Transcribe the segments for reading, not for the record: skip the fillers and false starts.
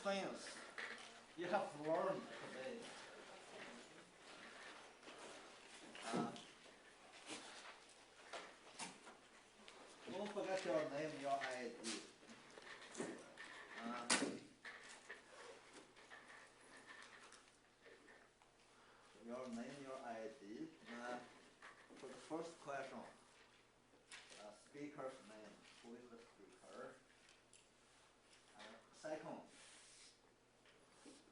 things you have learned today. Don't forget your name, your ID. Your name, your ID. For the first question, speaker's name. Who is the speaker? Second,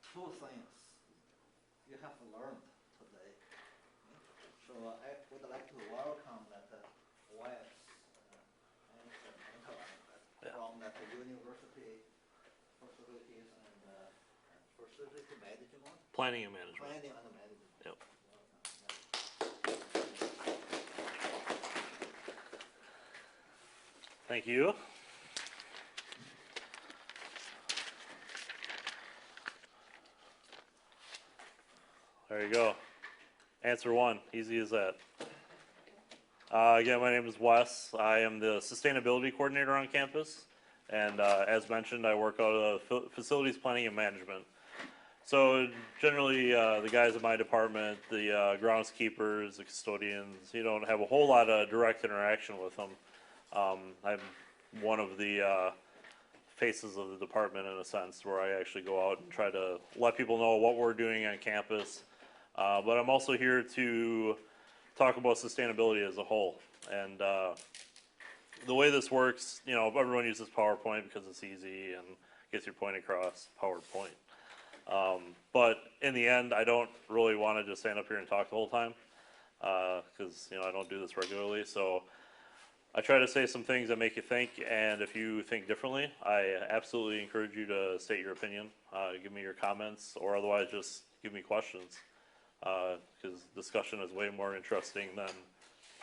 two things you have learned today. So I would like to welcome that wife from that university facilities and facility management. Planning and management. Planning and management. Yep. Thank you. There you go. Answer one, easy as that. Again, my name is Wes. I am the sustainability coordinator on campus. And as mentioned, I work out of facilities planning and management. So generally, the guys in my department, the groundskeepers, the custodians, you don't have a whole lot of direct interaction with them. I'm one of the faces of the department in a sense, where I actually go out and try to let people know what we're doing on campus. But I'm also here to talk about sustainability as a whole. And the way this works, you know, everyone uses PowerPoint because it's easy and gets your point across, PowerPoint. But in the end, I don't really want to just stand up here and talk the whole time because, you know, I don't do this regularly. So I try to say some things that make you think, and if you think differently, I absolutely encourage you to state your opinion, give me your comments, or otherwise just give me questions because discussion is way more interesting than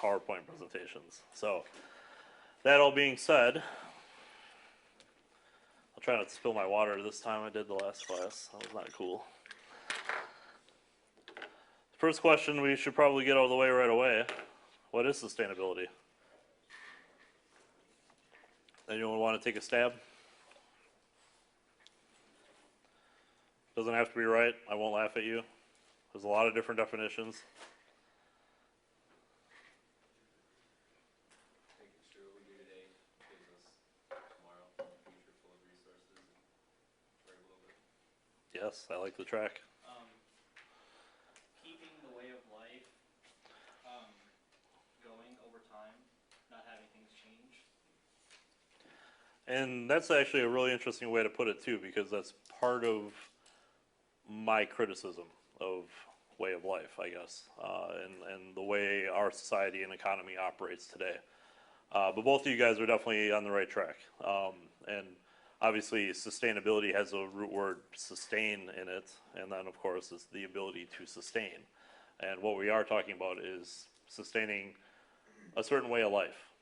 PowerPoint presentations. So that all being said, I'll try not to spill my water this time. I did the last class. That was not cool. First question we should probably get out of the way right away. What is sustainability? Anyone want to take a stab? Doesn't have to be right. I won't laugh at you. There's a lot of different definitions. Making sure what we do today gives us tomorrow and a future full of resources and very little bit. Yes, I like the track. Keeping the way of life going over time, not having things change. And that's actually a really interesting way to put it too, because that's part of my criticism of way of life, I guess, and the way our society and economy operates today. But both of you guys are definitely on the right track. And obviously sustainability has a root word, sustain, in it, and then of course is the ability to sustain. And what we are talking about is sustaining a certain way of life.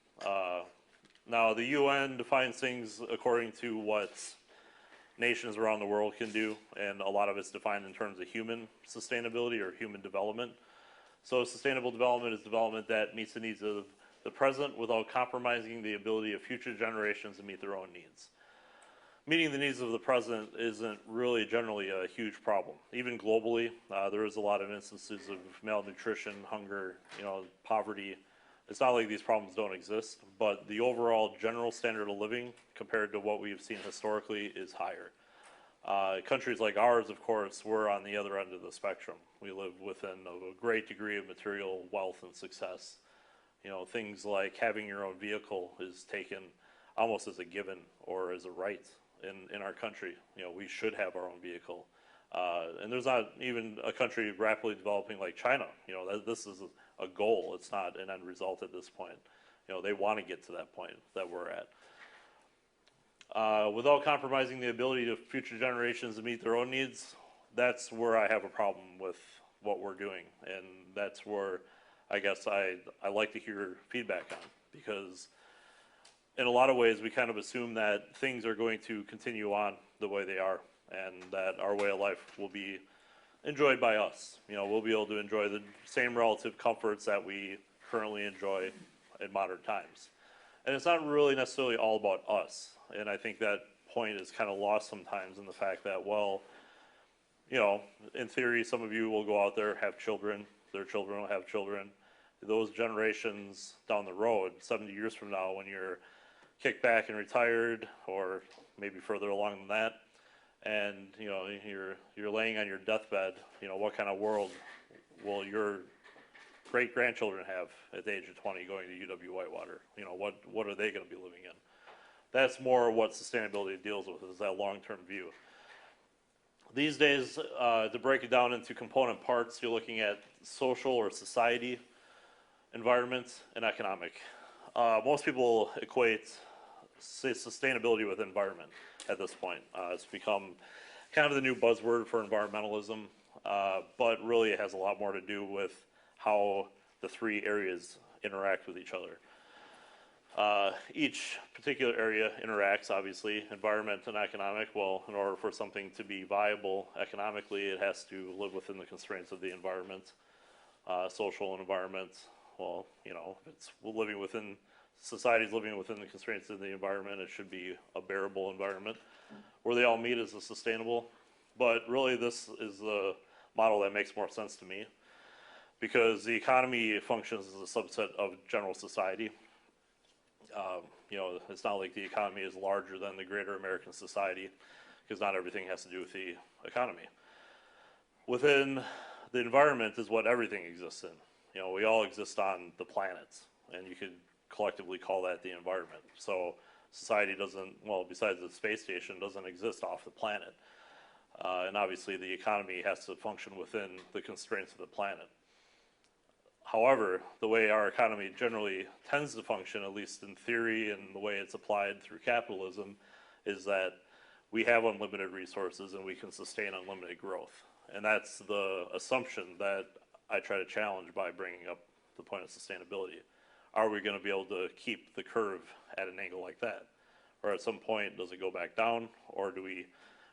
Now the UN defines things according to what nations around the world can do, and a lot of it's defined in terms of human sustainability or human development. So sustainable development is development that meets the needs of the present without compromising the ability of future generations to meet their own needs. Meeting the needs of the present isn't really generally a huge problem. Even globally, there is a lot of instances of malnutrition, hunger, poverty. It's not like these problems don't exist, but the overall general standard of living compared to what we've seen historically is higher. Countries like ours, of course, we're on the other end of the spectrum. We live within a great degree of material wealth and success. Things like having your own vehicle is taken almost as a given or as a right in our country. We should have our own vehicle. And there's not even a country rapidly developing like China. This is a goal. It's not an end result at this point. They want to get to that point that we're at. Without compromising the ability of future generations to meet their own needs, that's where I have a problem with what we're doing. And that's where I guess I like to hear feedback on, because in a lot of ways we kind of assume that things are going to continue on the way they are, and that our way of life will be enjoyed by us. We'll be able to enjoy the same relative comforts that we currently enjoy in modern times. And it's not really necessarily all about us. And I think that point is kind of lost sometimes in the fact that, well, you know, in theory, some of you will go out there, have children, their children will have children. Those generations down the road, 70 years from now, when you're kicked back and retired, or maybe further along than that, and you know you're laying on your deathbed, you know, what kind of world will your great grandchildren have at the age of 20 going to UW-Whitewater? You know, what are they going to be living in? That's more what sustainability deals with, is that long-term view. These days, to break it down into component parts, you're looking at social or society, environment, and economic. Most people equate sustainability with environment at this point. It's become kind of the new buzzword for environmentalism, but really it has a lot more to do with how the three areas interact with each other. Each particular area interacts, obviously, environment and economic. Well, in order for something to be viable economically, it has to live within the constraints of the environment. Social environment, well, you know, if it's living within, society's living within the constraints of the environment, it should be a bearable environment. Where they all meet is a sustainable. But really, this is the model that makes more sense to me, because the economy functions as a subset of general society. You know, it's not like the economy is larger than the greater American society, because not everything has to do with the economy. Within the environment is what everything exists in. You know, we all exist on the planet, and you could collectively call that the environment. So society doesn't, well, besides the space station, doesn't exist off the planet. And obviously the economy has to function within the constraints of the planet. However, the way our economy generally tends to function, at least in theory and the way it's applied through capitalism, is that we have unlimited resources and we can sustain unlimited growth. And that's the assumption that I try to challenge by bringing up the point of sustainability. Are we going to be able to keep the curve at an angle like that? Or at some point, does it go back down? Or do we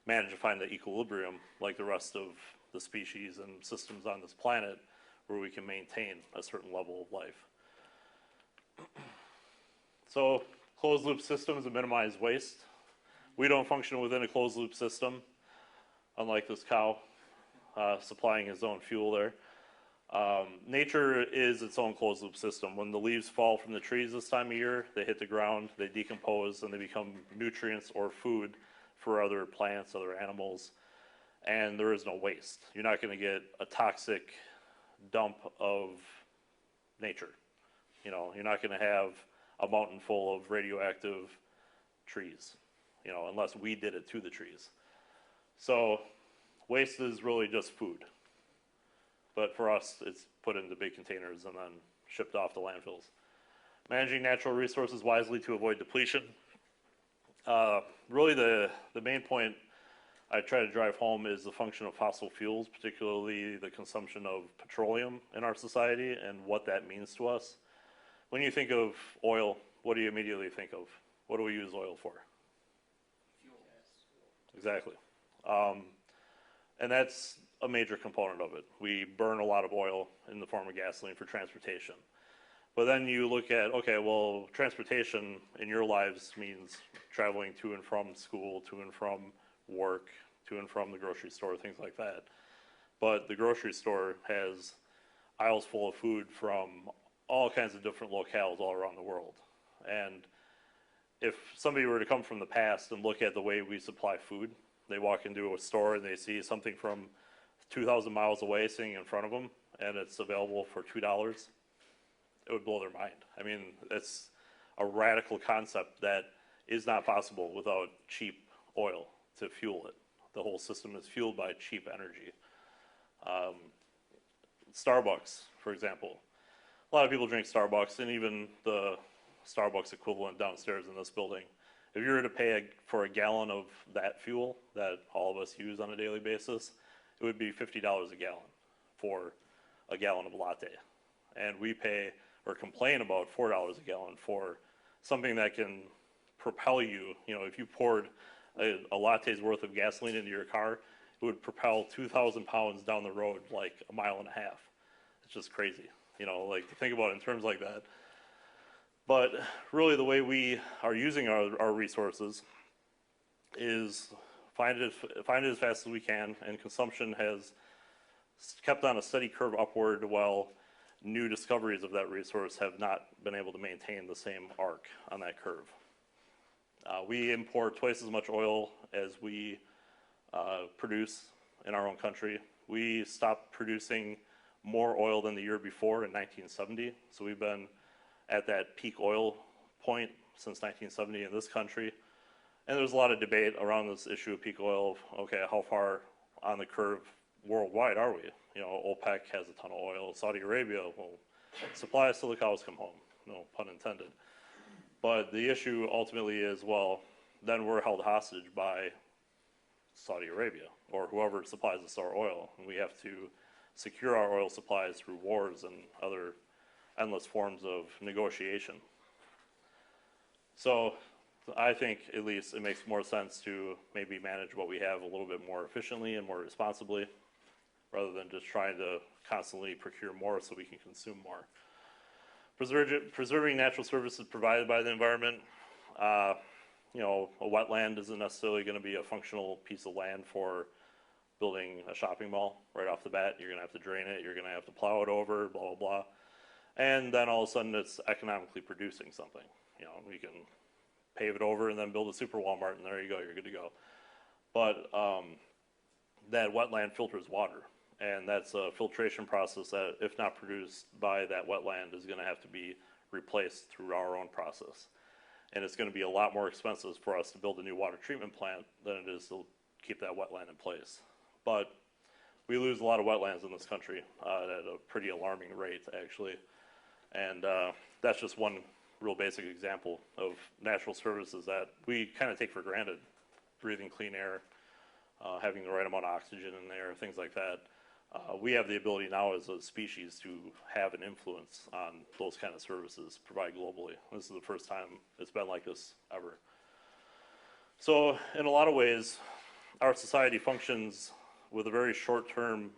manage to find the equilibrium like the rest of the species and systems on this planet, where we can maintain a certain level of life? So closed loop systems to minimize waste. We don't function within a closed loop system, unlike this cow supplying his own fuel there. Nature is its own closed loop system. When the leaves fall from the trees this time of year, they hit the ground, they decompose, and they become nutrients or food for other plants, other animals, and there is no waste. You're not going to get a toxic dump of nature. You know, you're not going to have a mountain full of radioactive trees, you know, unless we did it to the trees. So waste is really just food. But for us, it's put into big containers and then shipped off to landfills. Managing natural resources wisely to avoid depletion. Really the main point I try to drive home is the function of fossil fuels, particularly the consumption of petroleum in our society and what that means to us. When you think of oil, what do you immediately think of? What do we use oil for? Fuel. Exactly. And that's a major component of it. We burn a lot of oil in the form of gasoline for transportation. But then you look at, okay, well, transportation in your lives means traveling to and from school, to and from work, to and from the grocery store, things like that. But the grocery store has aisles full of food from all kinds of different locales all around the world. And if somebody were to come from the past and look at the way we supply food, they walk into a store and they see something from 2,000 miles away sitting in front of them, and it's available for $2, it would blow their mind. I mean, it's a radical concept that is not possible without cheap oil to fuel it. The whole system is fueled by cheap energy. Starbucks, for example. A lot of people drink Starbucks, and even the Starbucks equivalent downstairs in this building. If you were to pay for a gallon of that fuel that all of us use on a daily basis, it would be $50 a gallon for a gallon of latte. And we pay or complain about $4 a gallon for something that can propel you. You know, if you poured a latte's worth of gasoline into your car, it would propel 2,000 pounds down the road like a mile and a half. It's just crazy, you know, like to think about it in terms like that. But really the way we are using our resources is find it as fast as we can, and consumption has kept on a steady curve upward while new discoveries of that resource have not been able to maintain the same arc on that curve. We import twice as much oil as we produce in our own country. We stopped producing more oil than the year before in 1970, so we've been at that peak oil point since 1970 in this country. And there's a lot of debate around this issue of peak oil. Okay, how far on the curve worldwide are we? You know, OPEC has a ton of oil. Saudi Arabia will supply us till the cows come home. No pun intended. But the issue ultimately is, well, then we're held hostage by Saudi Arabia or whoever supplies us our oil. And we have to secure our oil supplies through wars and other endless forms of negotiation. So I think at least it makes more sense to maybe manage what we have a little bit more efficiently and more responsibly, rather than just trying to constantly procure more so we can consume more. Preserving natural services provided by the environment. You know, a wetland isn't necessarily going to be a functional piece of land for building a shopping mall right off the bat. You're going to have to drain it, you're going to have to plow it over, blah, blah, blah. And then all of a sudden it's economically producing something. You know, we can pave it over and then build a super Walmart, and there you go, you're good to go. But that wetland filters water, and that's a filtration process that, if not produced by that wetland, is going to have to be replaced through our own process. And it's going to be a lot more expensive for us to build a new water treatment plant than it is to keep that wetland in place. But we lose a lot of wetlands in this country at a pretty alarming rate, actually. And that's just one real basic example of natural services that we kind of take for granted. Breathing clean air, having the right amount of oxygen in there, things like that. We have the ability now as a species to have an influence on those kind of services provided globally. This is the first time it's been like this ever. So in a lot of ways, our society functions with a very short-term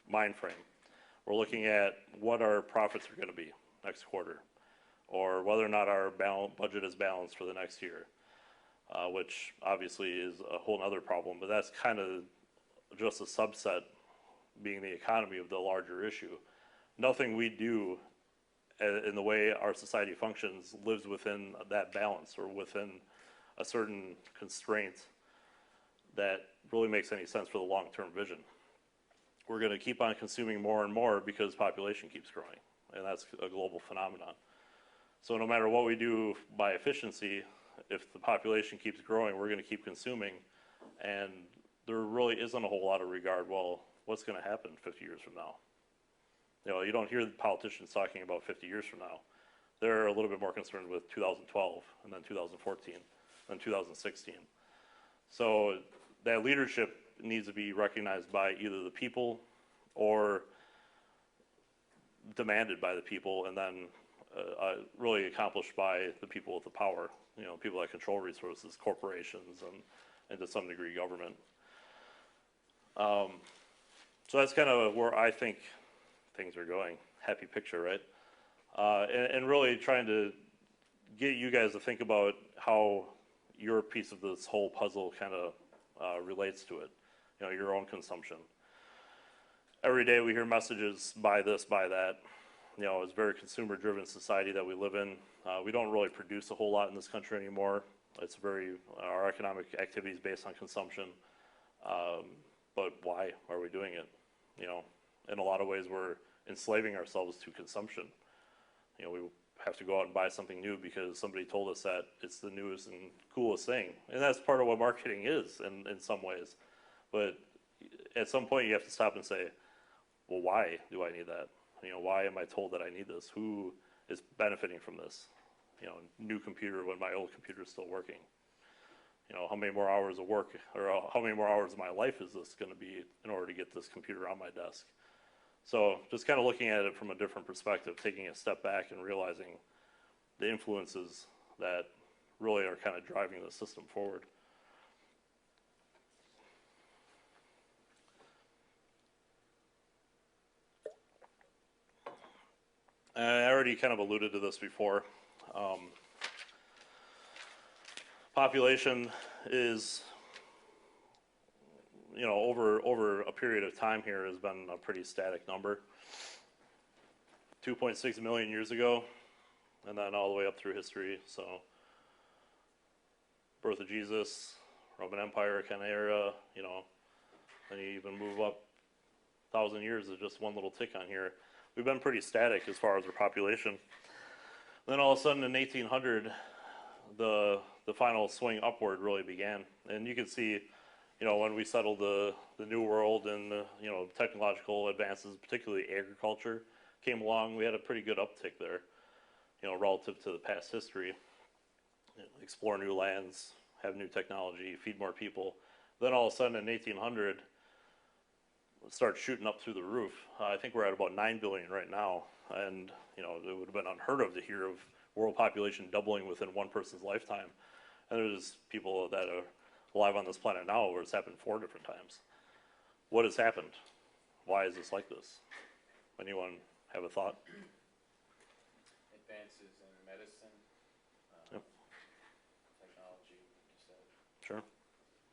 mind frame. We're looking at what our profits are going to be next quarter, or whether or not our budget is balanced for the next year, which obviously is a whole other problem, but that's kind of just a subset, being the economy, of the larger issue. Nothing we do in the way our society functions lives within that balance or within a certain constraint that really makes any sense for the long-term vision. We're going to keep on consuming more and more because population keeps growing, and that's a global phenomenon. So no matter what we do by efficiency, if the population keeps growing, we're going to keep consuming, and there really isn't a whole lot of regard, well, what's going to happen 50 years from now? You know, you don't hear the politicians talking about 50 years from now. They're a little bit more concerned with 2012, and then 2014, and 2016. So that leadership needs to be recognized by either the people or demanded by the people, and then really accomplished by the people with the power, you know, people that control resources, corporations, and to some degree government. So that's kind of where I think things are going. Happy picture, right? And really trying to get you guys to think about how your piece of this whole puzzle kind of relates to it, you know, your own consumption. Every day we hear messages, buy this, buy that. You know, it's a very consumer-driven society that we live in. We don't really produce a whole lot in this country anymore. It's our economic activity is based on consumption. But why are we doing it? You know, in a lot of ways we're enslaving ourselves to consumption. You know, we have to go out and buy something new because somebody told us that it's the newest and coolest thing. And that's part of what marketing is in some ways. But at some point you have to stop and say, well, why do I need that? You know, why am I told that I need this? Who is benefiting from this? You know, new computer when my old computer is still working. You know, how many more hours of work or how many more hours of my life is this going to be in order to get this computer on my desk? So just kind of looking at it from a different perspective, taking a step back and realizing the influences that really are kind of driving the system forward. I already kind of alluded to this before. Population is you know, over a period of time here has been a pretty static number. 2.6 million years ago, and then all the way up through history. So, birth of Jesus, Roman Empire kind of era, you know, then you even move up 1,000 years is just one little tick on here. We've been pretty static as far as our population. Then all of a sudden in 1800, the final swing upward really began. And you can see, you know, when we settled the New World and the, you know, technological advances, particularly agriculture, came along, we had a pretty good uptick there, you know, relative to the past history. You know, explore new lands, have new technology, feed more people. Then all of a sudden in 1800, it started shooting up through the roof. I think we're at about 9 billion right now. And, you know, it would have been unheard of to hear of world population doubling within one person's lifetime. And there's people that are alive on this planet now where it's happened 4 different times. What has happened? Why is this like this? Anyone have a thought? Advances in medicine, Yep. technology, you said. Sure.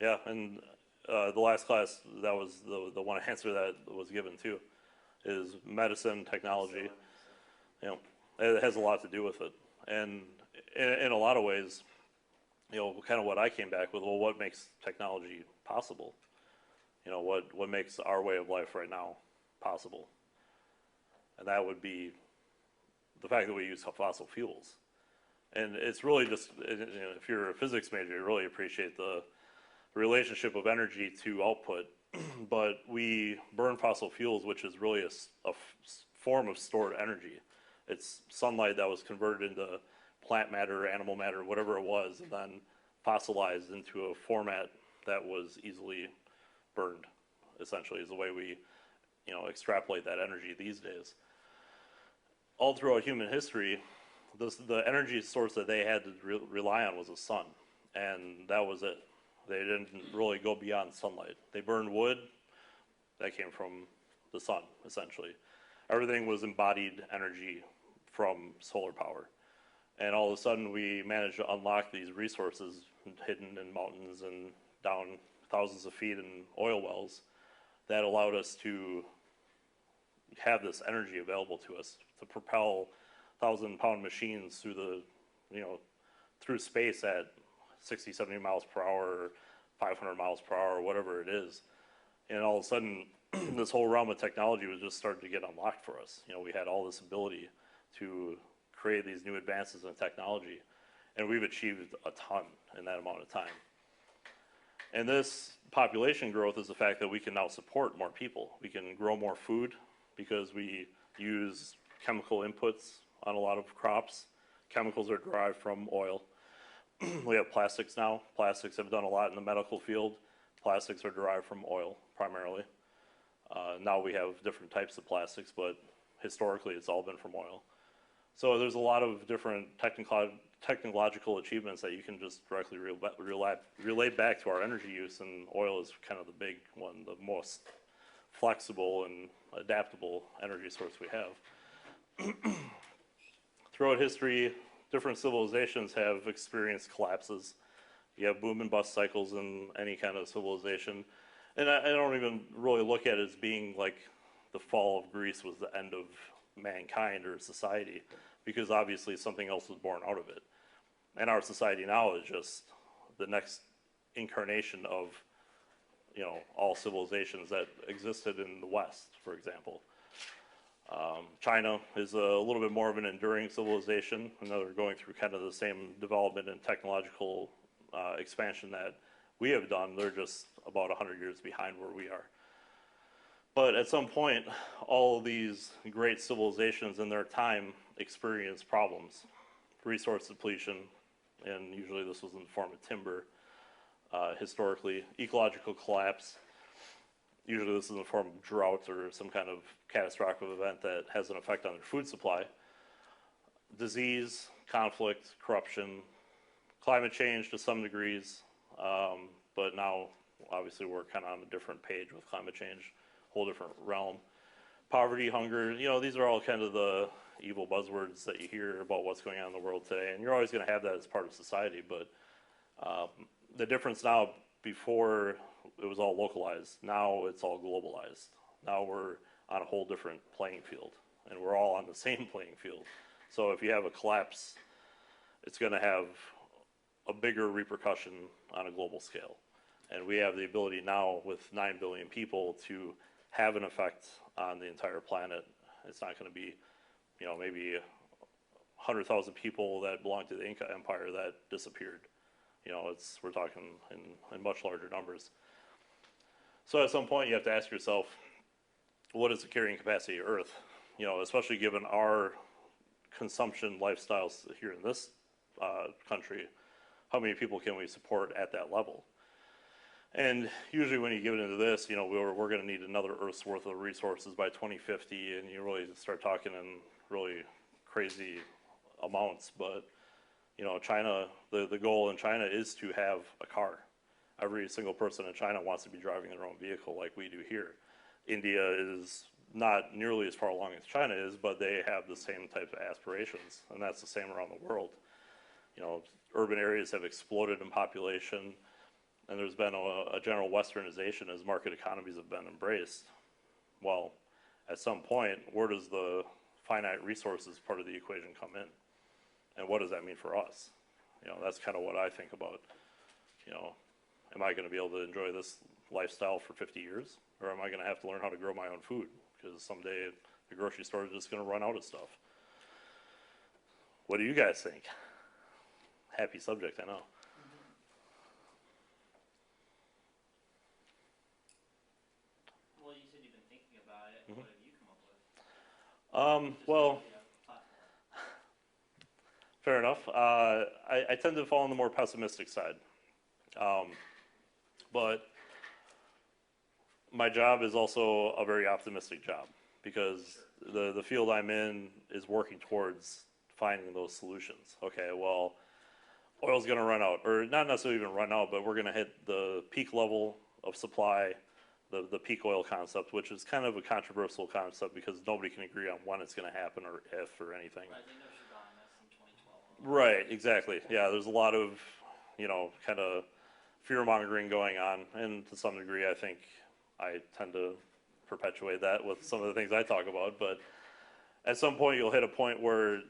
Yeah, and the last class, that was the one answer that was given too, is medicine, technology. You know, it has a lot to do with it. And in a lot of ways, you know, kind of what I came back with, well, what makes technology possible? You know, what makes our way of life right now possible? And that would be the fact that we use fossil fuels. And it's really just, you know, if you're a physics major, you really appreciate the relationship of energy to output. But we burn fossil fuels, which is really a form of stored energy. It's sunlight that was converted into plant matter, animal matter, whatever it was, and then fossilized into a format that was easily burned, essentially, is the way we, you know, extrapolate that energy these days. All throughout human history, the energy source that they had to rely on was the sun, and that was it. They didn't really go beyond sunlight. They burned wood, that came from the sun, essentially. Everything was embodied energy from solar power. And all of a sudden we managed to unlock these resources hidden in mountains and down thousands of feet in oil wells that allowed us to have this energy available to us to propel 1,000-pound machines through the, you know, through space at 60, 70 miles per hour, or 500 miles per hour, or whatever it is. And all of a sudden, this whole realm of technology was just starting to get unlocked for us. You know, we had all this ability to create these new advances in technology, and we've achieved a ton in that amount of time. And this population growth is the fact that we can now support more people. We can grow more food because we use chemical inputs on a lot of crops. Chemicals are derived from oil. We have plastics now. Plastics have done a lot in the medical field. Plastics are derived from oil, primarily. Now we have different types of plastics, but historically it's all been from oil. So there's a lot of different technological achievements that you can just directly relate back to our energy use, and oil is kind of the big one, the most flexible and adaptable energy source we have. Throughout history, different civilizations have experienced collapses. You have boom and bust cycles in any kind of civilization. And I don't even really look at it as being like the fall of Greece was the end of mankind or society, because obviously something else was born out of it. And our society now is just the next incarnation of, you know, all civilizations that existed in the West, for example. China is a little bit more of an enduring civilization, and they're going through kind of the same development and technological expansion that we have done. They're just about 100 years behind where we are. But at some point, all of these great civilizations in their time experienced problems. Resource depletion, and usually this was in the form of timber. Historically, ecological collapse. Usually this is in the form of drought or some kind of catastrophic event that has an effect on their food supply. Disease, conflict, corruption, climate change to some degrees, but now obviously we're kind of on a different page with climate change, whole different realm. Poverty, hunger, you know, these are all kind of the evil buzzwords that you hear about what's going on in the world today, and you're always going to have that as part of society, but the difference now, before it was all localized. Now it's all globalized. Now we're on a whole different playing field, and we're all on the same playing field. So if you have a collapse, it's going to have a bigger repercussion on a global scale. And we have the ability now with 9 billion people to have an effect on the entire planet. It's not going to be, maybe 100,000 people that belonged to the Inca Empire that disappeared. We're talking in much larger numbers. So at some point you have to ask yourself, what is the carrying capacity of Earth? Especially given our consumption lifestyles here in this country, how many people can we support at that level? And usually when you get into this, we're going to need another Earth's worth of resources by 2050, and you really start talking in really crazy amounts. But China, the goal in China is to have a car. Every single person in China wants to be driving their own vehicle like we do here. India is not nearly as far along as China is, but they have the same type of aspirations, and that's the same around the world. Urban areas have exploded in population, and there's been a general westernization as market economies have been embraced. Well, at some point, where does the finite resources part of the equation come in? And what does that mean for us? That's kind of what I think about. Am I going to be able to enjoy this lifestyle for 50 years? Or am I going to have to learn how to grow my own food? Because someday the grocery store is just going to run out of stuff. What do you guys think? Happy subject, I know. Well, you said you've been thinking about it. What have you come up with? Well, Just a platform. fair enough. I tend to fall on the more pessimistic side. But my job is also a very optimistic job because the field I'm in is working towards finding those solutions. Okay, well, oil's going to run out, or not necessarily even run out, but we're going to hit the peak level of supply, the peak oil concept, which is kind of a controversial concept because nobody can agree on when it's going to happen or if or anything. Right, they know Shibang, that's in 2012. Right, exactly. Yeah, there's a lot of, kind of fear-mongering going on, and to some degree I think I tend to perpetuate that with some of the things I talk about, but at some point you'll hit a point where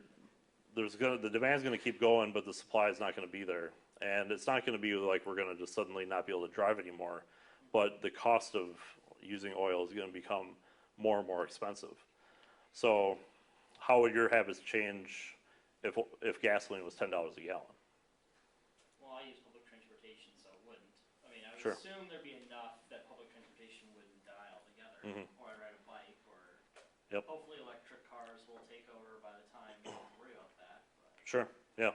the demand's going to keep going, but the supply is not going to be there. And it's not going to be like we're going to just suddenly not be able to drive anymore, but the cost of using oil is going to become more and more expensive. So how would your habits change if gasoline was $10 a gallon? Well, I use public transportation, so it wouldn't. I mean, I would Sure. assume there'd be enough that public transportation wouldn't die altogether. Or I'd ride a bike, or Yep. hopefully electric cars will take over by the time you don't have to worry about that. But Sure, yeah.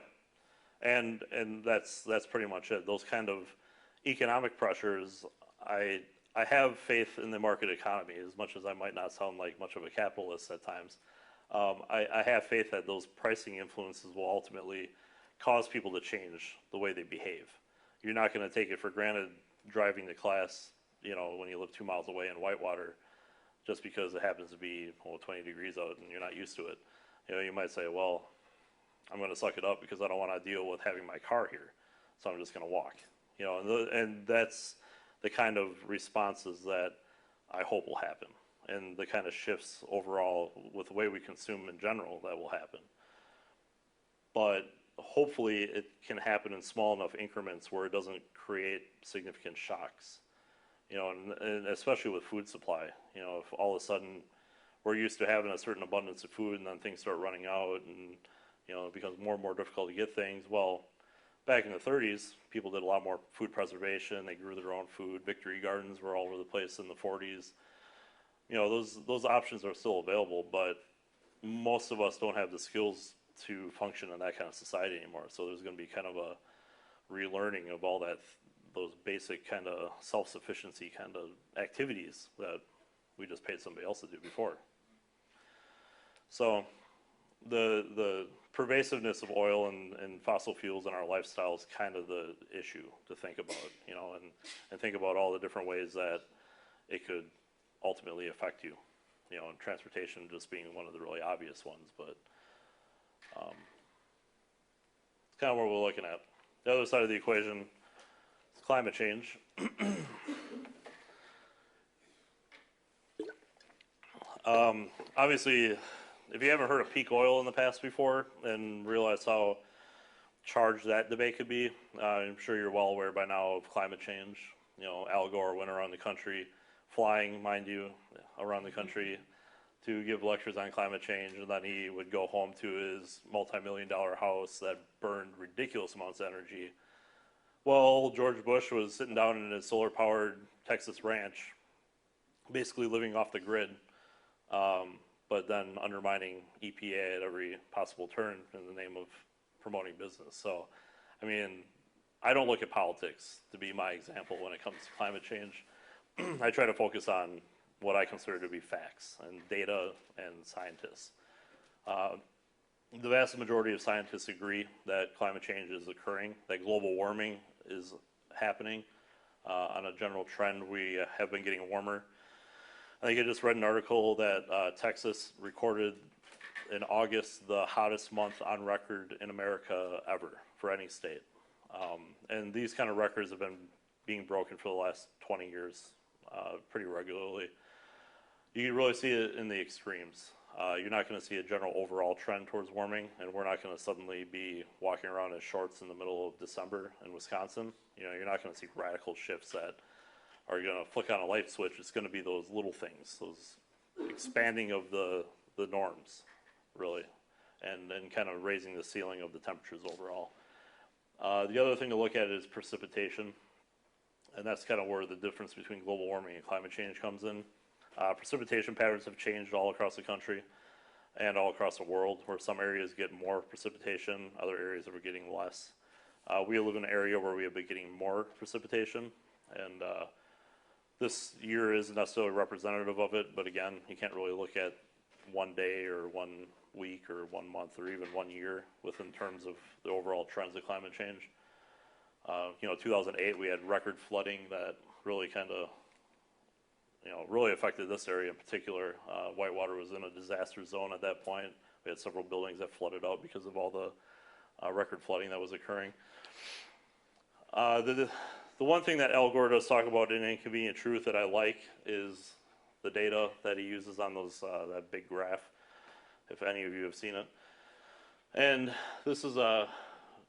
And that's pretty much it. Those kind of economic pressures, I have faith in the market economy, as much as I might not sound like much of a capitalist at times. I have faith that those pricing influences will ultimately cause people to change the way they behave. You're not going to take it for granted driving to class, when you live 2 miles away in Whitewater, just because it happens to be 20 degrees out and you're not used to it. You might say, well, I'm going to suck it up because I don't want to deal with having my car here, so I'm just going to walk. And that's the kind of responses that I hope will happen, and the kind of shifts overall with the way we consume in general that will happen. But hopefully it can happen in small enough increments where it doesn't create significant shocks. And especially with food supply, if all of a sudden we're used to having a certain abundance of food and then things start running out and, it becomes more and more difficult to get things. Well, back in the 30s, people did a lot more food preservation. They grew their own food. Victory gardens were all over the place in the 40s. Those options are still available, but most of us don't have the skills to function in that kind of society anymore. So there's going to be kind of a relearning of all those basic kind of self-sufficiency kind of activities that we just paid somebody else to do before. So the pervasiveness of oil and fossil fuels in our lifestyle is kind of the issue to think about, and think about all the different ways that it could ultimately affect you, and transportation just being one of the really obvious ones, but it's kind of what we're looking at. The other side of the equation is climate change. Obviously, if you haven't heard of peak oil in the past before and realize how charged that debate could be, I'm sure you're well aware by now of climate change. You know, Al Gore went around the country, flying, mind you, around the country to give lectures on climate change, and then he would go home to his multi-million-dollar house that burned ridiculous amounts of energy. Well, George Bush was sitting down in his solar-powered Texas ranch, basically living off the grid, but then undermining EPA at every possible turn in the name of promoting business. So, I mean, I don't look at politics to be my example when it comes to climate change. I try to focus on what I consider to be facts and data and scientists. The vast majority of scientists agree that climate change is occurring, that global warming is happening. On a general trend, we have been getting warmer. I think I just read an article that Texas recorded in August the hottest month on record in America ever for any state. And these kind of records have been being broken for the last 20 years pretty regularly. You can really see it in the extremes. You're not going to see a general overall trend towards warming, and we're not going to suddenly be walking around in shorts in the middle of December in Wisconsin. You know, you're not going to see radical shifts that are going to flick on a light switch. It's going to be those little things, those expanding of the norms, really, and kind of raising the ceiling of the temperatures overall. The other thing to look at is precipitation, and that's kind of where the difference between global warming and climate change comes in. Precipitation patterns have changed all across the country and all across the world, where some areas get more precipitation, other areas are getting less. We live in an area where we have been getting more precipitation, and this year isn't necessarily representative of it, but again, you can't really look at one day or 1 week or 1 month or even 1 year within terms of the overall trends of climate change. 2008, we had record flooding that really kind of really affected this area in particular. Whitewater was in a disaster zone at that point. We had several buildings that flooded out because of all the record flooding that was occurring. The one thing that Al Gore does talk about in Inconvenient Truth that I like is the data that he uses on those that big graph, if any of you have seen it. And this is a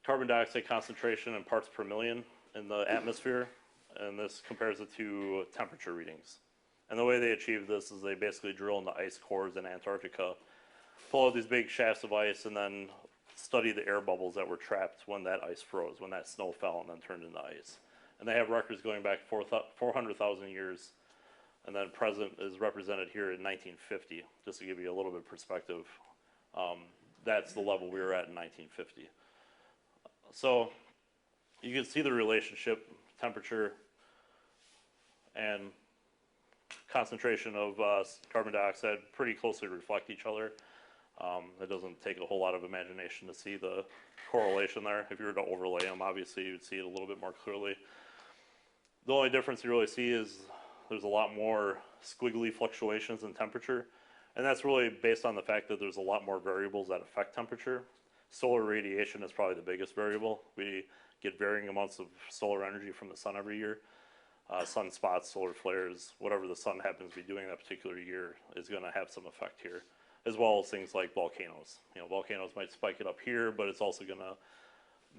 carbon dioxide concentration in parts per million in the atmosphere, and this compares it to temperature readings. And the way they achieve this is they basically drill into ice cores in Antarctica, pull out these big shafts of ice, and then study the air bubbles that were trapped when that ice froze, when that snow fell and then turned into ice. And they have records going back 400,000 years, and then present is represented here in 1950, just to give you a little bit of perspective. That's the level we were at in 1950. So you can see the relationship, temperature and concentration of carbon dioxide pretty closely reflect each other. It doesn't take a whole lot of imagination to see the correlation there. If you were to overlay them, obviously you would see it a little bit more clearly. The only difference you really see is there's a lot more squiggly fluctuations in temperature, and that's really based on the fact that there's a lot more variables that affect temperature. Solar radiation is probably the biggest variable. We get varying amounts of solar energy from the sun every year. Sunspots, solar flares, whatever the sun happens to be doing that particular year is going to have some effect here, as well as things like volcanoes. Volcanoes might spike it up here, but it's also going to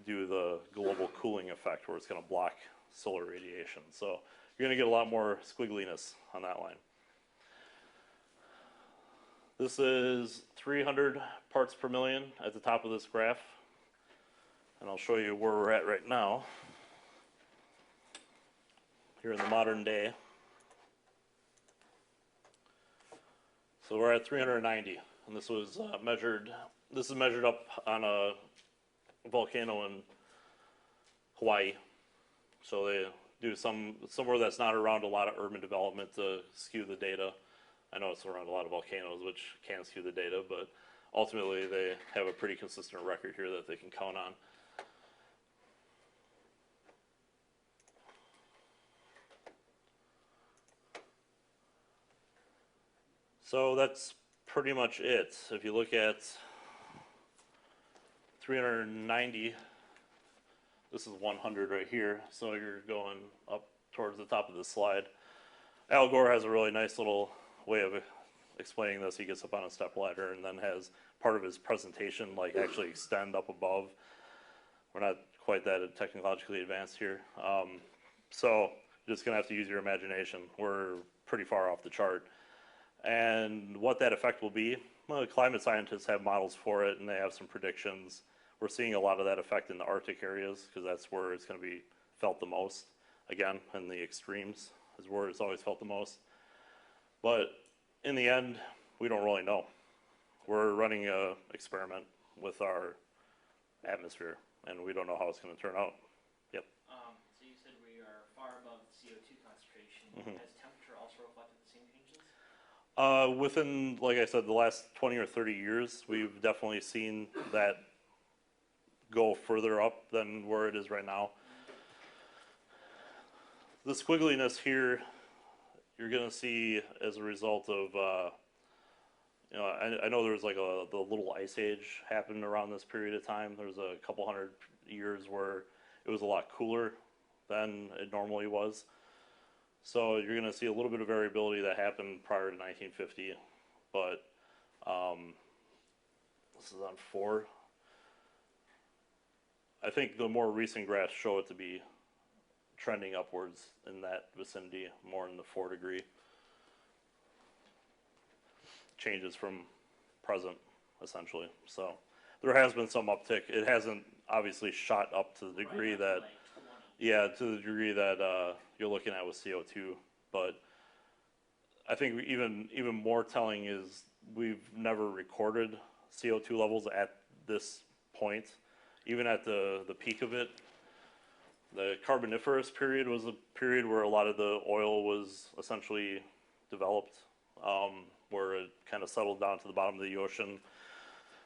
do the global cooling effect where it's going to block solar radiation. So you're going to get a lot more squiggliness on that line. This is 300 parts per million at the top of this graph, and I'll show you where we're at right now here in the modern day. So we're at 390, and this was measured. This is measured up on a volcano in Hawaii. So they do somewhere that's not around a lot of urban development to skew the data. I know it's around a lot of volcanoes, which can skew the data, but ultimately they have a pretty consistent record here that they can count on. So that's pretty much it. If you look at 390, this is 100 right here, so you're going up towards the top of the slide. Al Gore has a really nice little way of explaining this, he gets up on a stepladder and then has part of his presentation like actually extend up above. We're not quite that technologically advanced here. So you're just gonna have to use your imagination. We're pretty far off the chart. And what that effect will be, well, climate scientists have models for it and they have some predictions. We're seeing a lot of that effect in the Arctic areas because that's where it's gonna be felt the most. Again, in the extremes is where it's always felt the most. But in the end, we don't really know. We're running an experiment with our atmosphere, and we don't know how it's going to turn out. Yep. So you said we are far above CO2 concentration. Has temperature also reflected the same changes? Within, like I said, the last 20 or 30 years, we've definitely seen that go further up than where it is right now. The squiggliness here, you're going to see as a result of, you know, I know there was like the little ice age happened around this period of time. There was a couple hundred years where it was a lot cooler than it normally was. So you're going to see a little bit of variability that happened prior to 1950. But this is on 4. I think the more recent graphs show it to be trending upwards in that vicinity, more in the 4 degree. Changes from present, essentially. So there has been some uptick. It hasn't obviously shot up to the degree that, yeah, to the degree that you're looking at with CO2. But I think even more telling is we've never recorded CO2 levels at this point. Even at the peak of it, the Carboniferous period was a period where a lot of the oil was essentially developed, where it kind of settled down to the bottom of the ocean.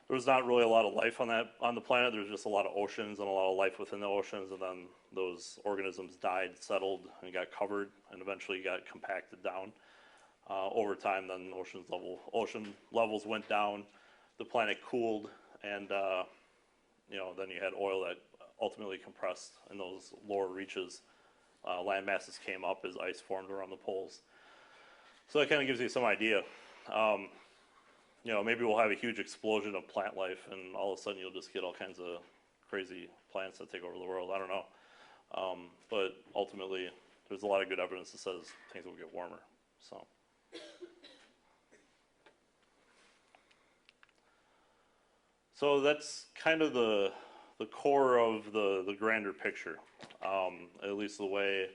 There was not really a lot of life on the planet. There was just a lot of oceans and a lot of life within the oceans, and then those organisms died, settled, and got covered, and eventually got compacted down. Over time, then ocean levels went down, the planet cooled, and you know, then you had oil that ultimately compressed in those lower reaches. Land masses came up as ice formed around the poles. So that kind of gives you some idea. You know, maybe we'll have a huge explosion of plant life, and all of a sudden you'll just get all kinds of crazy plants that take over the world. I don't know. But ultimately, there's a lot of good evidence that says things will get warmer. So that's kind of the core of the grander picture, at least the way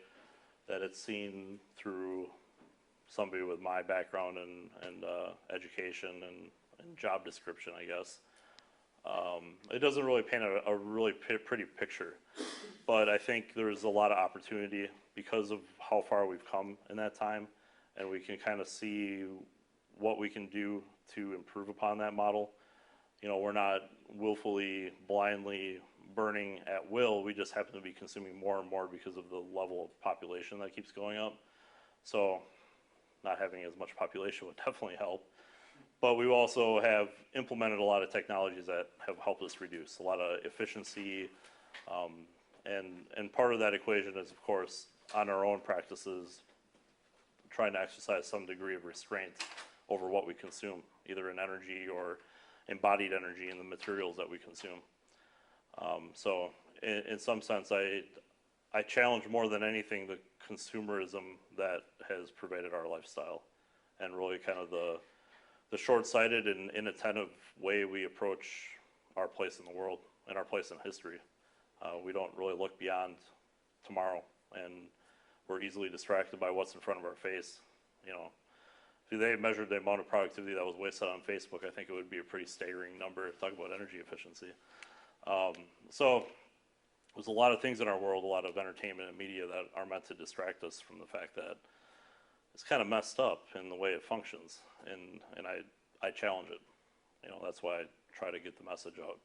that it's seen through somebody with my background and education and job description, I guess. It doesn't really paint a really pretty picture, but I think there's a lot of opportunity because of how far we've come in that time, and we can kind of see what we can do to improve upon that model. You know, we're not willfully, blindly burning at will. We just happen to be consuming more and more because of the level of population that keeps going up. So not having as much population would definitely help. But we also have implemented a lot of technologies that have helped us reduce a lot of efficiency. And part of that equation is, of course, on our own practices, trying to exercise some degree of restraint over what we consume, either in energy or embodied energy in the materials that we consume. So in some sense, I challenge more than anything the consumerism that has pervaded our lifestyle, and really kind of the short-sighted and inattentive way we approach our place in the world and our place in history. We don't really look beyond tomorrow, and we're easily distracted by what's in front of our face. You know, if they measured the amount of productivity that was wasted on Facebook, I think it would be a pretty staggering number. Talk about energy efficiency. So there's a lot of things in our world, a lot of entertainment and media that are meant to distract us from the fact that it's kind of messed up in the way it functions, and I challenge it. You know, that's why I try to get the message out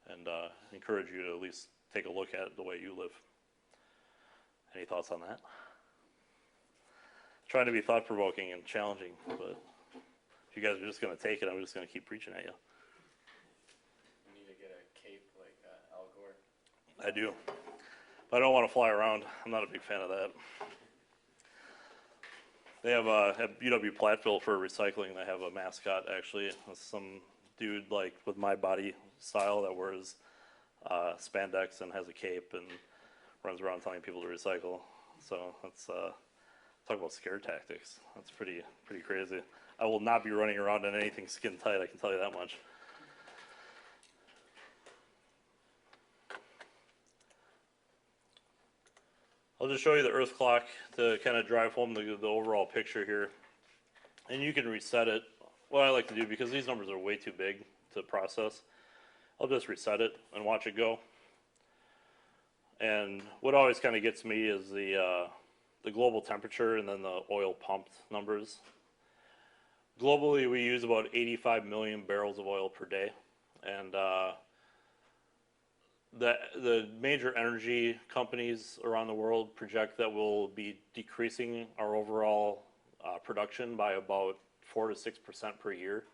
and encourage you to at least take a look at the way you live. Any thoughts on that? Trying to be thought-provoking and challenging, but if you guys are just going to take it, I'm just going to keep preaching at you. You need to get a cape like Al Gore. I do. But I don't want to fly around. I'm not a big fan of that. They have at UW-Platteville for recycling. They have a mascot actually. It's some dude like with my body style that wears spandex and has a cape and runs around telling people to recycle. So that's talk about scare tactics. That's pretty crazy. I will not be running around in anything skin tight. I can tell you that much. I'll just show you the earth clock to kind of drive home the overall picture here. And you can reset it. What I like to do, because these numbers are way too big to process, I'll just reset it and watch it go. And what always kind of gets me is the global temperature and then the oil pumped numbers. Globally, we use about 85 million barrels of oil per day. And the major energy companies around the world project that we'll be decreasing our overall production by about 4 to 6% per year.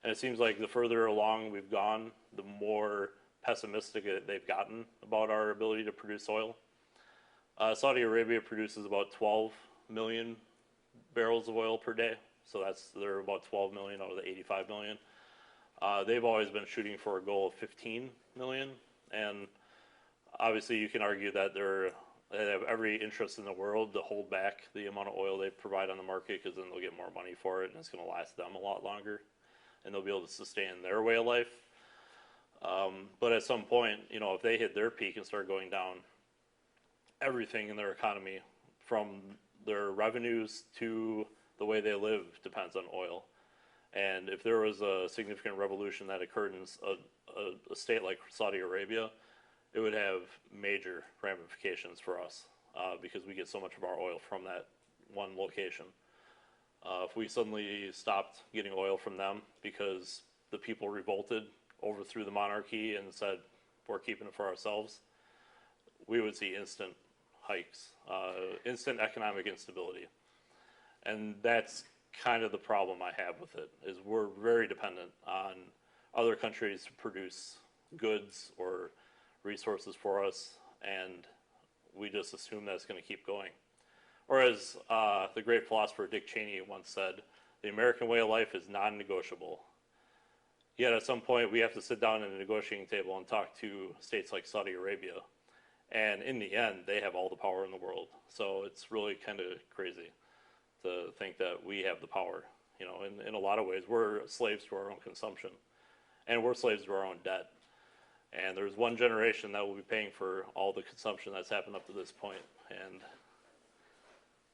And it seems like the further along we've gone, the more pessimistic they've gotten about our ability to produce oil. Saudi Arabia produces about 12 million barrels of oil per day. So they're about 12 million out of the 85 million. They've always been shooting for a goal of 15 million. And obviously you can argue that they have every interest in the world to hold back the amount of oil they provide on the market, because then they'll get more money for it and it's going to last them a lot longer and they'll be able to sustain their way of life. But at some point, if they hit their peak and start going down, everything in their economy, from their revenues to the way they live, depends on oil. And if there was a significant revolution that occurred in a state like Saudi Arabia, it would have major ramifications for us because we get so much of our oil from that one location. If we suddenly stopped getting oil from them because the people revolted, overthrew the monarchy and said, we're keeping it for ourselves, we would see instant hikes, instant economic instability. And that's kind of the problem I have with it, is we're very dependent on other countries to produce goods or resources for us, and we just assume that's going to keep going. Or as the great philosopher Dick Cheney once said, the American way of life is non-negotiable. Yet at some point we have to sit down at a negotiating table and talk to states like Saudi Arabia. And in the end, they have all the power in the world. So it's really kind of crazy to think that we have the power. In a lot of ways, we're slaves to our own consumption. And we're slaves to our own debt. And there's one generation that will be paying for all the consumption that's happened up to this point. And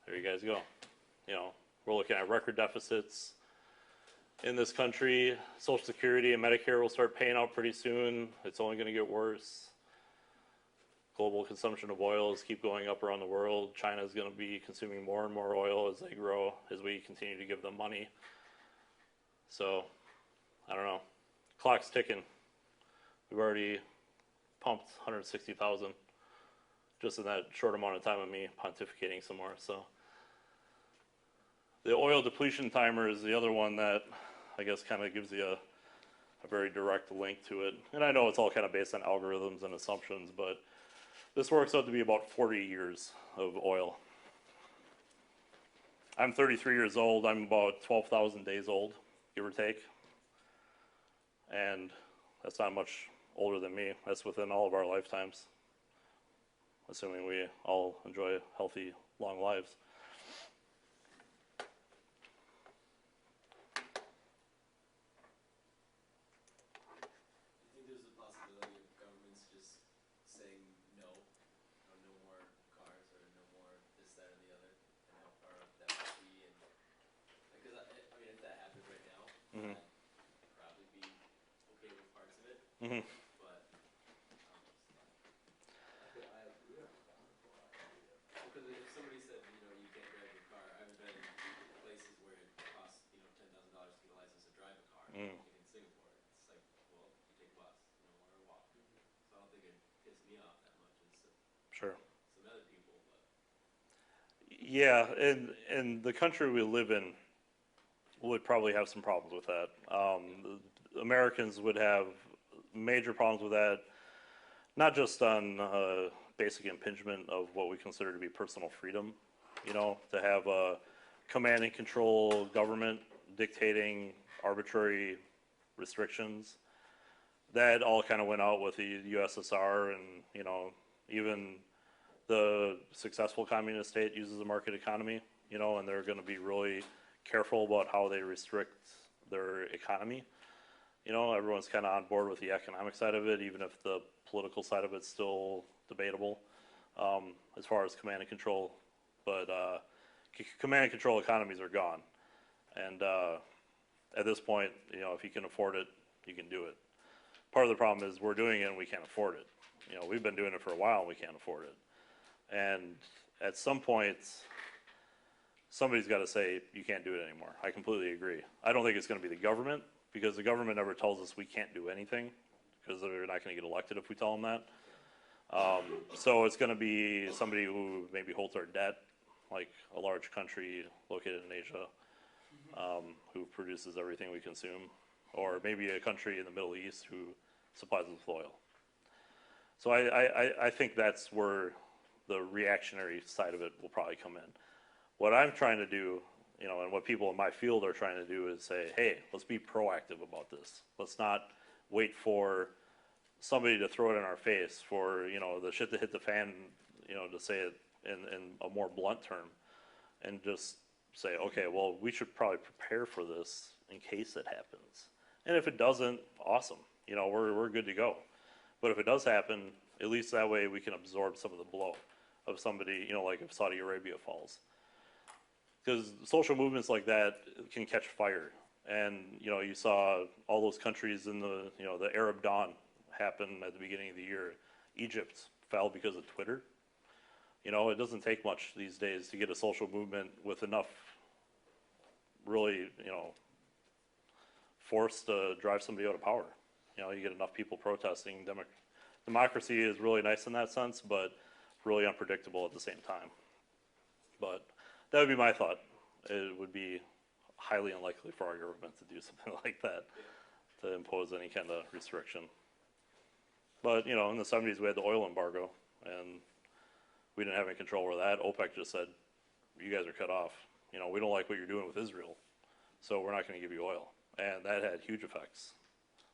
there you guys go. We're looking at record deficits in this country. Social Security and Medicare will start paying out pretty soon. It's only going to get worse. Global consumption of oils keep going up around the world. China is going to be consuming more and more oil as they grow, as we continue to give them money. So, I don't know. Clock's ticking. We've already pumped 160,000 just in that short amount of time of me pontificating some more. So, the oil depletion timer is the other one that I guess kind of gives you a very direct link to it. And I know it's all kind of based on algorithms and assumptions, but this works out to be about 40 years of oil. I'm 33 years old. I'm about 12,000 days old, give or take. And that's not much older than me. That's within all of our lifetimes, assuming we all enjoy healthy, long lives. Do you think there's a possibility of governments just saying no, no more cars or no more this, that, or the other, and how far up that would be? And because I mean, if that happened right now, Mm-hmm. I'd probably be okay with parts of it. Mm-hmm. But I agree on that idea. because if somebody said, you can't drive your car, I've been in places where it costs, $10,000 to get a license to drive a car. Mm. Like in Singapore, it's like, well, you take a bus, or walk. So I don't think it piss me off that much as Sure. some other people, but. Yeah, and the country we live in would probably have some problems with that. Americans would have major problems with that, not just on basic impingement of what we consider to be personal freedom, to have a command and control government dictating arbitrary restrictions. That all kind of went out with the USSR, and even the successful communist state uses a market economy, and they're going to be really careful about how they restrict their economy. Everyone's kind of on board with the economic side of it, even if the political side of it's still debatable as far as command and control. But command and control economies are gone, and at this point, if you can afford it, you can do it. Part of the problem is we're doing it and we can't afford it. We've been doing it for a while and we can't afford it. And at some point, somebody's got to say you can't do it anymore. I completely agree. I don't think it's going to be the government, because the government never tells us we can't do anything, because they're not going to get elected if we tell them that. So it's going to be somebody who maybe holds our debt, like a large country located in Asia, who produces everything we consume, or maybe a country in the Middle East who supplies us with oil. So I think that's where the reactionary side of it will probably come in. What I'm trying to do, and what people in my field are trying to do is say, hey, let's be proactive about this. Let's not wait for somebody to throw it in our face, for the shit to hit the fan, to say it in a more blunt term, and just say, okay, well, we should probably prepare for this in case it happens. And if it doesn't, awesome. We're good to go. But if it does happen, at least that way we can absorb some of the blow of somebody, like if Saudi Arabia falls. Because social movements like that can catch fire. And, you saw all those countries in the Arab Dawn happen at the beginning of the year. Egypt fell because of Twitter. It doesn't take much these days to get a social movement with enough really, force to drive somebody out of power. You get enough people protesting. Democracy is really nice in that sense, but really unpredictable at the same time. But that would be my thought. It would be highly unlikely for our government to do something like that, to impose any kind of restriction. But, in the 70s we had the oil embargo, and we didn't have any control over that. OPEC just said, you guys are cut off. We don't like what you're doing with Israel, so we're not going to give you oil. And that had huge effects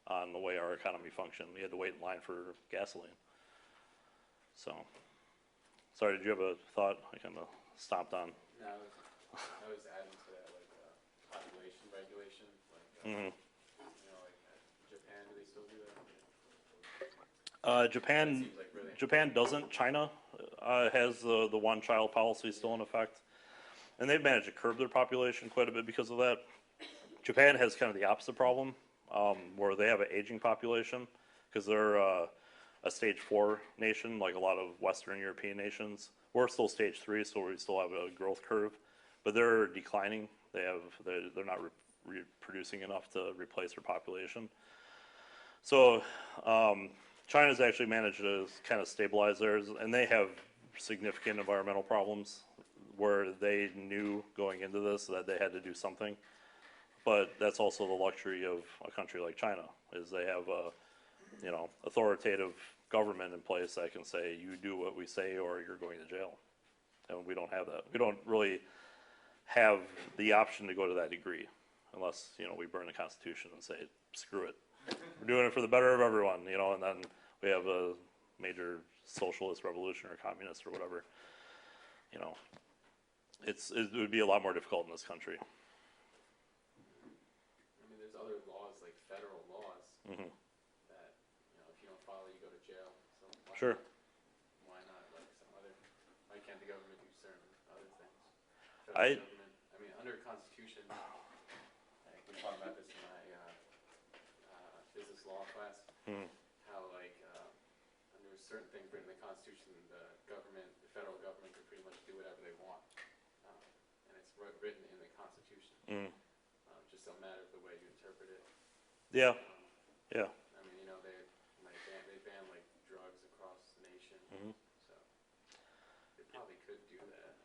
on the way our economy functioned. We had to wait in line for gasoline. So, sorry, did you have a thought I kind of stomped on? No, I was adding to that, like, population regulation, like, Japan, do they still do that? Japan, That seems like really. Japan doesn't. China has the one-child policy still in effect, and they've managed to curb their population quite a bit because of that. Japan has kind of the opposite problem, where they have an aging population, because they're a stage 4 nation, like a lot of Western European nations. We're still stage 3, so we still have a growth curve, but they're declining. They're not reproducing enough to replace their population. So China's actually managed to kind of stabilize theirs, and they have significant environmental problems where they knew going into this that they had to do something. But that's also the luxury of a country like China, is they have a authoritative government in place that can say, you do what we say or you're going to jail. And we don't have that. We don't really have the option to go to that degree unless, we burn the Constitution and say, screw it. We're doing it for the better of everyone, and then we have a major socialist revolution or communist or whatever. It would be a lot more difficult in this country. I mean, there's other laws, like federal laws, that, if you don't follow, you go to jail. So Sure. Why not, like, why can't the government do certain other things? I mean, under Constitution, like, we talked about this in my business law class, how, like, under certain things written in the Constitution, the federal government can pretty much do whatever they want. And it's written in the Constitution. Just a matter of the way you interpret it. Yeah. Yeah. I mean, they ban like drugs across the nation, so they probably could do that.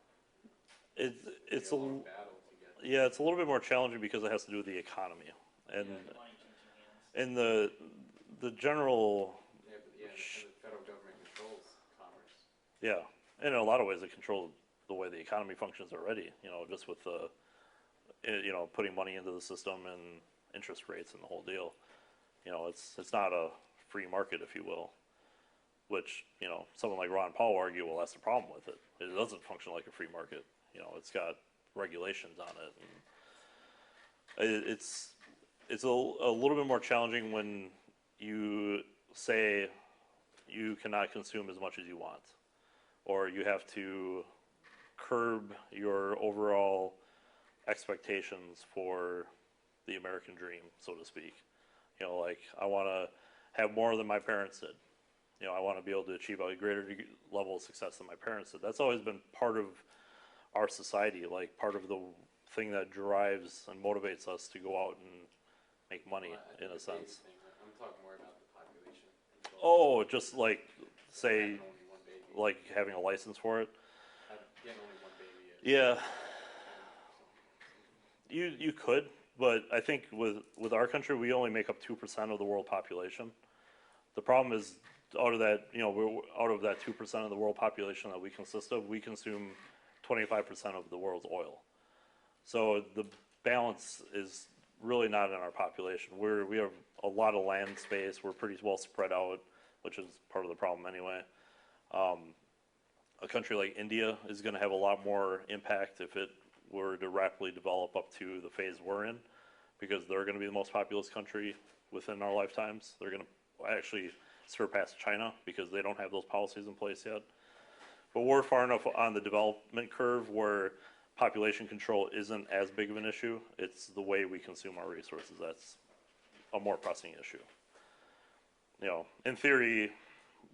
It's a long battle to get. Yeah, it's a little bit more challenging because it has to do with the economy and Money changing hands. the general. Yeah, and the federal government controls commerce. Yeah, and in a lot of ways it controls the way the economy functions already. Just with the putting money into the system and interest rates and the whole deal. It's not a free market, if you will. Which someone like Ron Paul will argue, well, that's the problem with it. It doesn't function like a free market. It's got regulations on it. And it's a little bit more challenging when you say you cannot consume as much as you want, or you have to curb your overall expectations for the American dream, so to speak. Like, I want to have more than my parents did. I want to be able to achieve a greater level of success than my parents did. That's always been part of our society, like part of the thing that drives and motivates us to go out and make money, in a sense. I'm talking more about the population. Oh, just like, say, Having only one baby. like having a license for it? Getting only one baby. Yeah. You could, but I think with our country, we only make up 2% of the world population. The problem is, out of that 2% of the world population that we consist of, we consume 25% of the world's oil. So the balance is really not in our population. We have a lot of land space. We're pretty well spread out, which is part of the problem anyway. A country like India is going to have a lot more impact if it were to rapidly develop up to the phase we're in, because they're going to be the most populous country within our lifetimes. They're going to actually surpass China because they don't have those policies in place yet. But we're far enough on the development curve where population control isn't as big of an issue. It's the way we consume our resources that's a more pressing issue. In theory,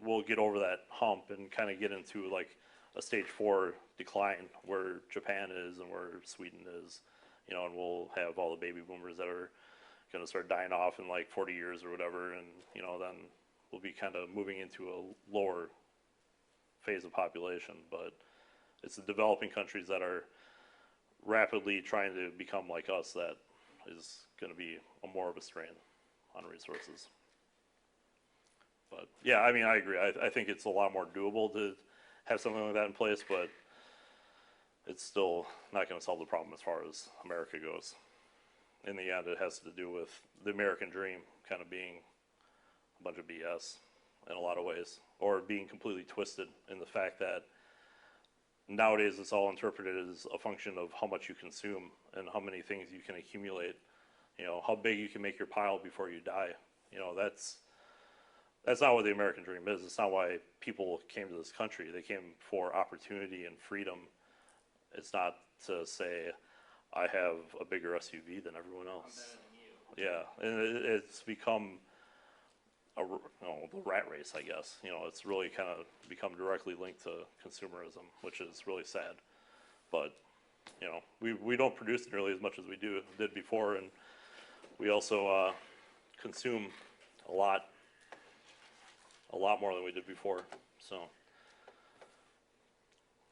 we'll get over that hump and kind of get into like a stage 4 decline where Japan is and where Sweden is, and we'll have all the baby boomers that are going to start dying off in like 40 years or whatever, and then we'll be kind of moving into a lower phase of population. But it's the developing countries that are rapidly trying to become like us that is going to be more of a strain on resources. But yeah, I mean, I agree. I think it's a lot more doable to have something like that in place, but it's still not going to solve the problem as far as America goes. In the end, it has to do with the American dream kind of being a bunch of BS in a lot of ways, or being completely twisted in the fact that nowadays it's all interpreted as a function of how much you consume and how many things you can accumulate, how big you can make your pile before you die. That's not what the American dream is. It's not why people came to this country. They came for opportunity and freedom. It's not to say, I have a bigger SUV than everyone else. I'm better than you. Yeah, and it's become the rat race, I guess. It's really kind of become directly linked to consumerism, which is really sad. But we don't produce nearly as much as we did before, and we also consume a lot more than we did before. So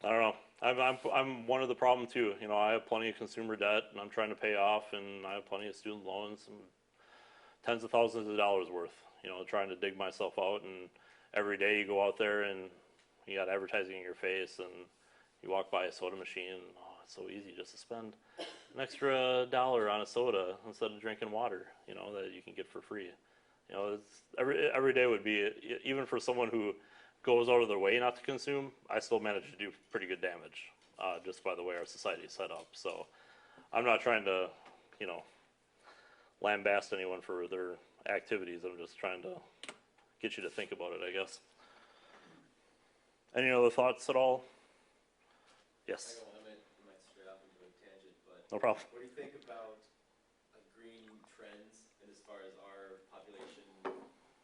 I don't know. I'm one of the problem too. I have plenty of consumer debt, and I'm trying to pay off, and I have plenty of student loans, and tens of thousands of dollars worth. Trying to dig myself out, and every day you go out there and you got advertising in your face, and you walk by a soda machine, and it's so easy just to spend an extra $1 on a soda instead of drinking water, that you can get for free. It's every day would be, even for someone who goes out of their way not to consume, I still manage to do pretty good damage, just by the way our society is set up. So I'm not trying to, lambast anyone for their activities. I'm just trying to get you to think about it, I guess. Any other thoughts at all? Yes. I might stray off into a tangent, but No problem. what do you think about green trends, and as far as our population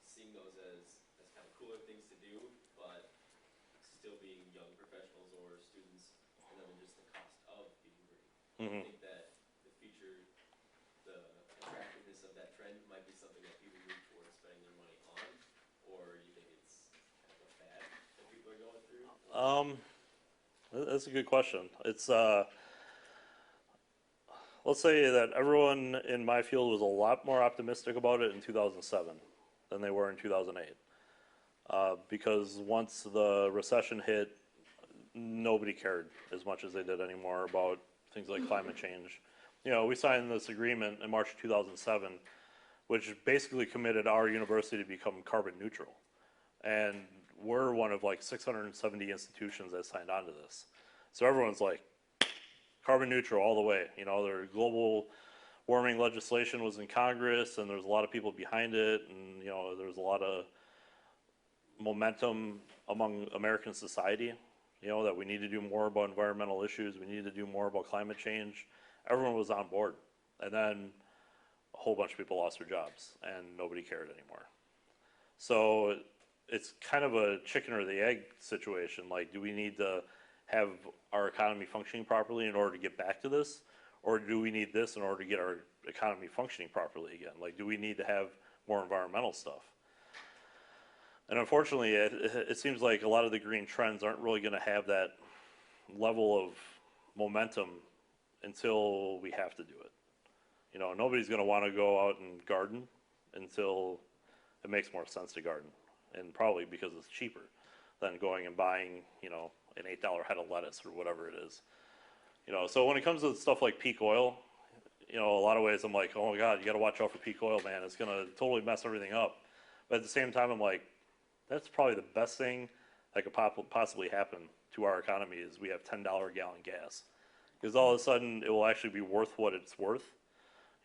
seeing those as kind of cooler things to do, but still being young professionals or students, and then just the cost of being green? Mm-hmm. I think that the future, the attractiveness of that trend might be something that people move towards spending their money on, or you think it's kind of a fad that people are going through? That's a good question. It's let's say that everyone in my field was a lot more optimistic about it in 2007 than they were in 2008. Because once the recession hit, nobody cared as much as they did anymore about things like climate change. You know, we signed this agreement in March 2007, which basically committed our university to become carbon neutral. And we're one of like 670 institutions that signed on to this. So everyone's like, carbon neutral all the way. You know, their global warming legislation was in Congress, and there's a lot of people behind it, and you know, there's a lot of momentum among American society, you know, that we need to do more about environmental issues, we need to do more about climate change. Everyone was on board. And then a whole bunch of people lost their jobs, and nobody cared anymore. So it's kind of a chicken or the egg situation. Like, do we need to have our economy functioning properly in order to get back to this? Or do we need this in order to get our economy functioning properly again? Like, do we need to have more environmental stuff? And unfortunately, it seems like a lot of the green trends aren't really going to have that level of momentum until we have to do it. You know, nobody's going to want to go out and garden until it makes more sense to garden. And probably because it's cheaper than going and buying, you know, an $8 head of lettuce or whatever it is. You know, so when it comes to stuff like peak oil, you know, a lot of ways I'm like, oh my God, you got to watch out for peak oil, man. It's going to totally mess everything up. But at the same time, I'm like, that's probably the best thing that could possibly happen to our economy is we have $10 a gallon gas. Because all of a sudden, it will actually be worth what it's worth.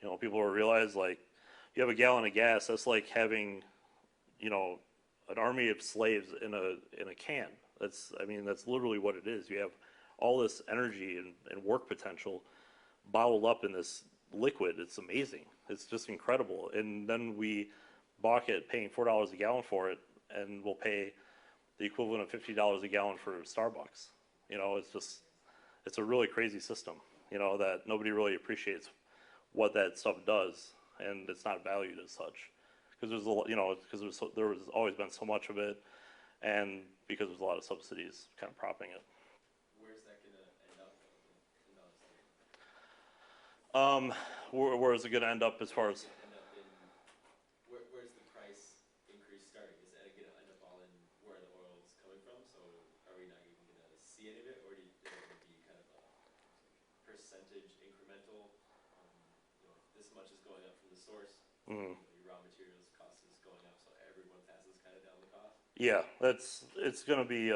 You know, people will realize, like, you have a gallon of gas, that's like having, you know, an army of slaves in a can. That's, I mean, that's literally what it is. You have all this energy and work potential bottled up in this liquid. It's amazing. It's just incredible. And then we balk at paying $4 a gallon for it, and we'll pay the equivalent of $50 a gallon for Starbucks. You know, it's just, it's a really crazy system, you know, that nobody really appreciates what that stuff does, and it's not valued as such. Because there's a lot, you know, because there was always been so much of it, and because there's a lot of subsidies kind of propping it. Where's that gonna end up though, in dollars? Where is it going to end up as far as? End up in, where's the price increase starting? Is it gonna end up all in where the oil's coming from? So are we not even gonna see any of it, or is it gonna be kind of a percentage incremental? You know, this much is going up from the source. Mm-hmm. You know, your raw materials cost is going up, so everyone passes kind of down the cost. Yeah, it's going to be,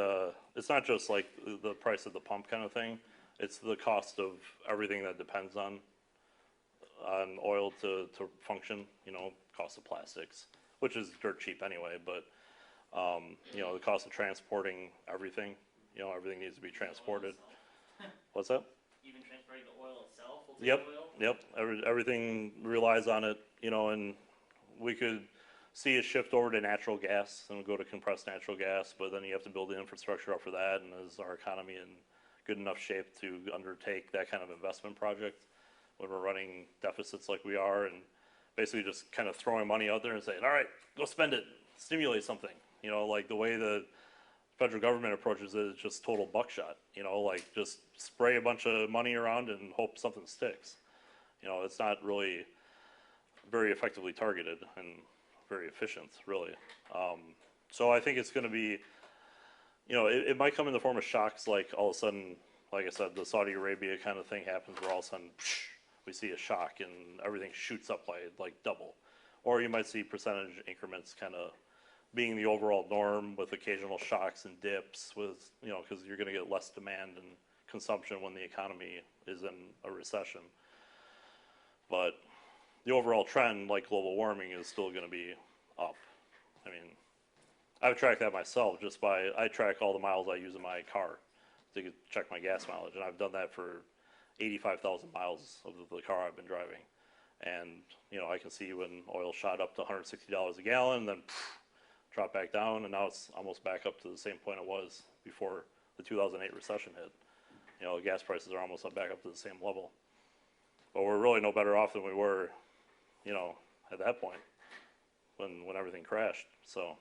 it's not just like the price of the pump kind of thing. It's the cost of everything that depends on oil to function, you know, cost of plastics, which is dirt cheap anyway, but, you know, the cost of transporting everything, you know, everything needs to be transported. What's that? Even transporting the oil itself will take Yep, oil? yep, everything relies on it, you know, and we could see a shift over to natural gas and go to compressed natural gas, but then you have to build the infrastructure up for that, and is our economy in good enough shape to undertake that kind of investment project when we're running deficits like we are, and basically just kind of throwing money out there and saying, all right, go spend it, stimulate something. You know, like the way the federal government approaches it is just total buckshot, you know, like just spray a bunch of money around and hope something sticks. You know, it's not really very effectively targeted and very efficient, really. So I think it's going to be, you know, it might come in the form of shocks, like all of a sudden, like I said, the Saudi Arabia kind of thing happens where all of a sudden we see a shock and everything shoots up by like double. Or you might see percentage increments kind of being the overall norm with occasional shocks and dips with, you know, because you're going to get less demand and consumption when the economy is in a recession. But the overall trend, like global warming, is still going to be up. I mean, I've tracked that myself just by, I track all the miles I use in my car to check my gas mileage, and I've done that for 85,000 miles of the car I've been driving. And, you know, I can see when oil shot up to $160 a gallon, then dropped back down, and now it's almost back up to the same point it was before the 2008 recession hit. You know, gas prices are almost back up to the same level. But we're really no better off than we were, you know, at that point when everything crashed. So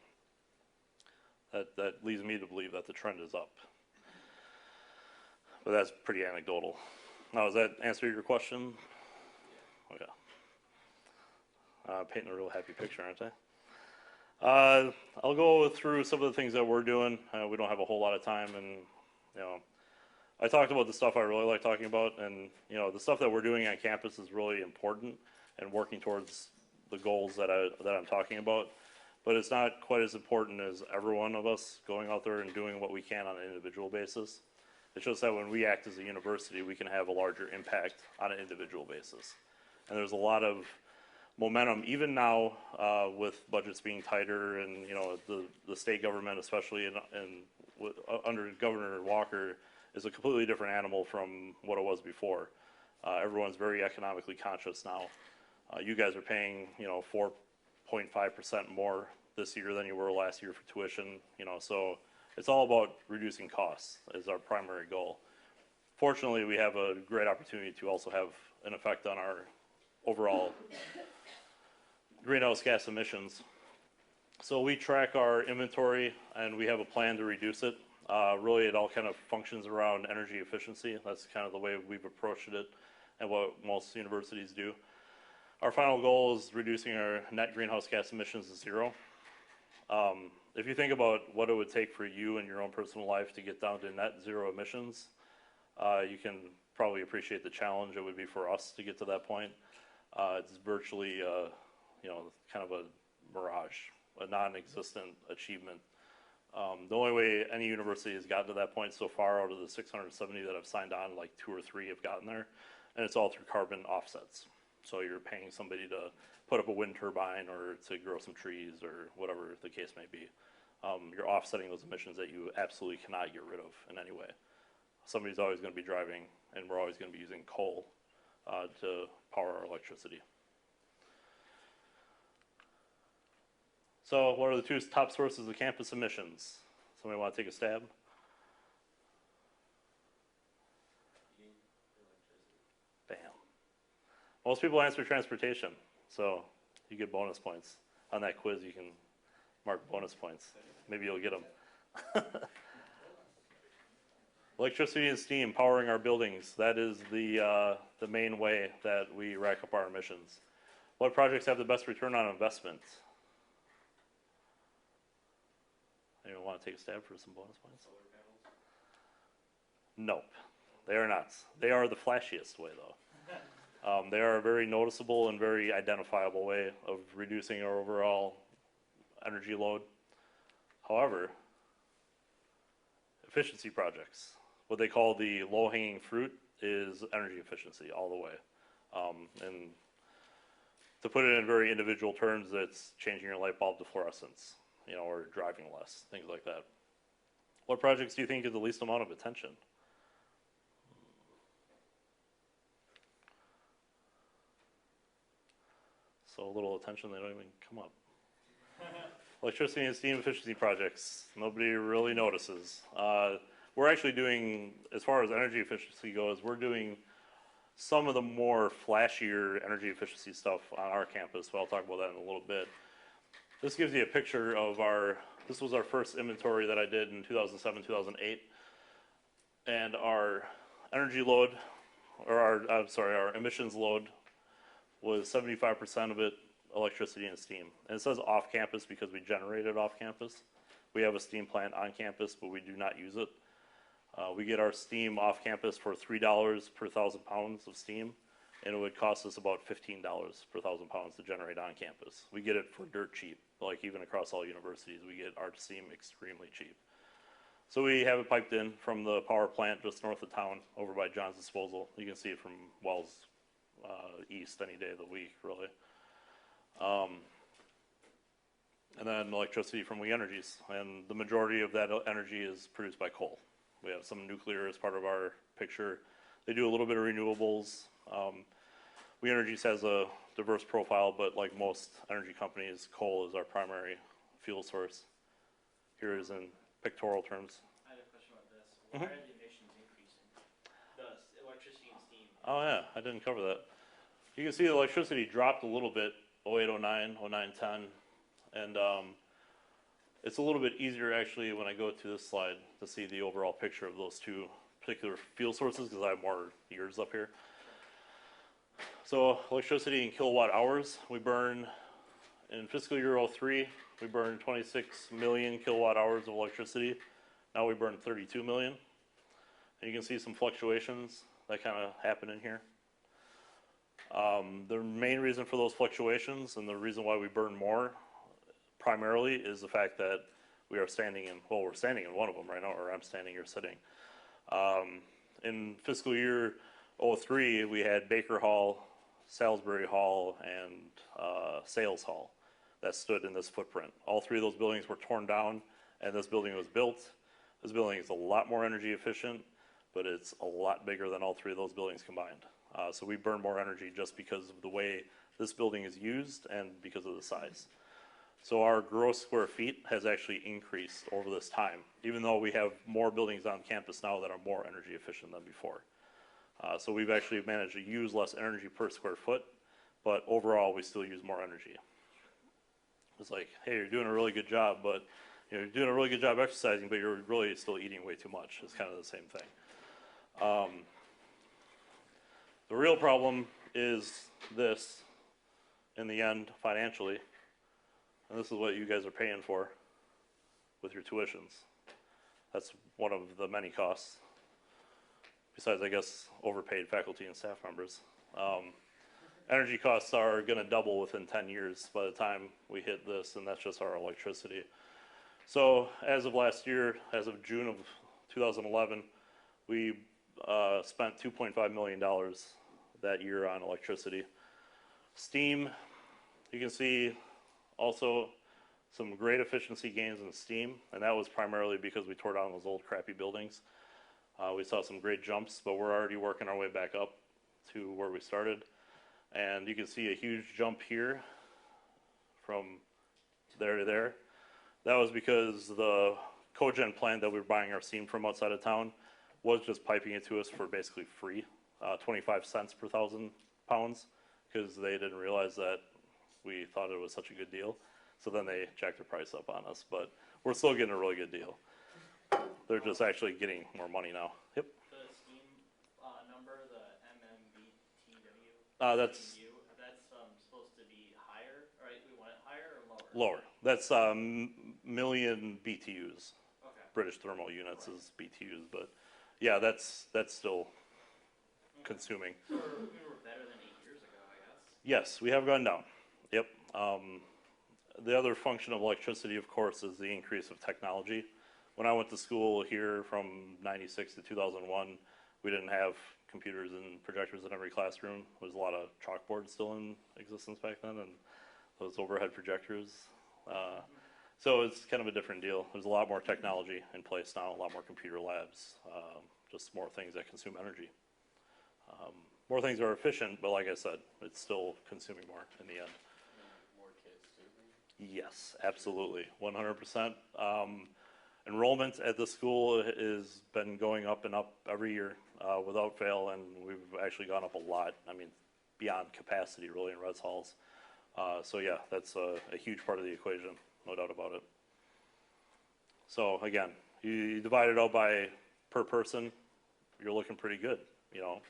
that leads me to believe that the trend is up. But that's pretty anecdotal. Now, does that answer your question? Okay. Painting a real happy picture, aren't I? I'll go through some of the things that we're doing. We don't have a whole lot of time, and You know, I talked about the stuff I really like talking about, and you know, the stuff that we're doing on campus is really important and working towards the goals that I'm talking about. But it's not quite as important as every one of us going out there and doing what we can on an individual basis. It's just that when we act as a university, we can have a larger impact on an individual basis. And there's a lot of momentum, even now, with budgets being tighter, and you know, the state government, especially under Governor Walker, is a completely different animal from what it was before. Everyone's very economically conscious now. You guys are paying, you know, 4.5% more this year than you were last year for tuition, you know, so it's all about reducing costs is our primary goal. Fortunately, we have a great opportunity to also have an effect on our overall greenhouse gas emissions. So we track our inventory and we have a plan to reduce it. Really, it all kind of functions around energy efficiency. That's kind of the way we've approached it and what most universities do. Our final goal is reducing our net greenhouse gas emissions to zero. If you think about what it would take for you in your own personal life to get down to net zero emissions, you can probably appreciate the challenge it would be for us to get to that point. It's virtually, you know, kind of a mirage, a non-existent achievement. The only way any university has gotten to that point so far out of the 670 that have signed on, like 2 or 3 have gotten there, and it's all through carbon offsets. So you're paying somebody to put up a wind turbine or to grow some trees or whatever the case may be. You're offsetting those emissions that you absolutely cannot get rid of in any way. Somebody's always going to be driving, and we're always going to be using coal to power our electricity. So what are the 2 top sources of campus emissions? Somebody want to take a stab? Bam. Most people answer transportation, so you get bonus points. On that quiz, you can mark bonus points. Maybe you'll get them. Electricity and steam powering our buildings. That is the main way that we rack up our emissions. What projects have the best return on investment? Anyone want to take a stab for some bonus points? Solar panels? Nope, they are not. They are the flashiest way, though. They are a very noticeable and very identifiable way of reducing our overall energy load. However, efficiency projects, what they call the low-hanging fruit, is energy efficiency all the way. And to put it in very individual terms, it's changing your light bulb to fluorescence, you know, or driving less, things like that. What projects do you think get the least amount of attention? So a little attention, they don't even come up. Electricity and steam efficiency projects, nobody really notices. We're actually doing, as far as energy efficiency goes, we're doing some of the more flashier energy efficiency stuff on our campus, but I'll talk about that in a little bit. This gives you a picture of this was our first inventory that I did in 2007, 2008. And our energy load, or our emissions load was 75% of it electricity and steam. And it says off campus because we generate it off campus. We have a steam plant on campus, but we do not use it. We get our steam off campus for $3 per 1,000 pounds of steam, and it would cost us about $15 per 1,000 pounds to generate on campus. We get it for dirt cheap, like even across all universities, we get our steam extremely cheap. So we have it piped in from the power plant just north of town, over by John's Disposal. You can see it from Wells East any day of the week, really. And then electricity from We Energies, and the majority of that energy is produced by coal. We have some nuclear as part of our picture. They do a little bit of renewables. We Energies has a diverse profile, but like most energy companies, coal is our primary fuel source. Here is in pictorial terms. I had a question about this. Why are the emissions increasing? The electricity and steam. Oh yeah, I didn't cover that. You can see the electricity dropped a little bit, 08, 09, 09, 10. And it's a little bit easier actually when I go to this slide to see the overall picture of those 2 particular fuel sources because I have more years up here. So electricity in kilowatt hours, we burn, in fiscal year 03, we burned 26 million kilowatt hours of electricity. Now we burn 32 million. and you can see some fluctuations that kind of happen in here. The main reason for those fluctuations and the reason why we burn more primarily is the fact that we are standing in, well, we're standing in one of them right now, or I'm standing or sitting. In fiscal year '03, we had Baker Hall, Salisbury Hall, and Sales Hall that stood in this footprint. All three of those buildings were torn down, and this building was built. This building is a lot more energy efficient, but it's a lot bigger than all three of those buildings combined. So we burn more energy just because of the way this building is used and because of the size. So our gross square feet has actually increased over this time, even though we have more buildings on campus now that are more energy efficient than before. So we've actually managed to use less energy per square foot, but overall we still use more energy. It's like, hey, you're doing a really good job, but you're doing a really good job exercising, but you're really still eating way too much. It's kind of the same thing. The real problem is this, in the end, financially, and this is what you guys are paying for with your tuitions. That's one of the many costs, besides, I guess, overpaid faculty and staff members. Energy costs are going to double within 10 years by the time we hit this, and that's just our electricity. So as of last year, as of June of 2011, we spent $2.5 million that year on electricity. Steam, you can see also some great efficiency gains in steam, and that was primarily because we tore down those old crappy buildings. We saw some great jumps, but we're already working our way back up to where we started. And you can see a huge jump here from there to there. That was because the cogen plant that we were buying our steam from outside of town was just piping it to us for basically free, 25 cents per 1,000 pounds, because they didn't realize that we thought it was such a good deal. So then they jacked the price up on us, but we're still getting a really good deal. They're just actually getting more money now. Yep. The steam number, the MMBTW, That's supposed to be higher, right? We want it higher or lower? lower. That's million BTUs. Okay. British thermal units is BTUs, but yeah, that's still consuming. So we were better than 8 years ago, I guess. Yes, we have gone down. Yep. The other function of electricity, of course, is the increase of technology. When I went to school here from '96 to 2001, we didn't have computers and projectors in every classroom. There was a lot of chalkboards still in existence back then, and those overhead projectors. So it's kind of a different deal. There's a lot more technology in place now, a lot more computer labs, just more things that consume energy. More things are efficient, but like I said, it's still consuming more in the end. More kids too? Yes, absolutely, 100%. Enrollment at the school has been going up and up every year without fail, and we've actually gone up a lot. I mean, beyond capacity, really, in res halls. So yeah, that's a huge part of the equation, no doubt about it. So again, you divide it out by per person, you're looking pretty good, you know,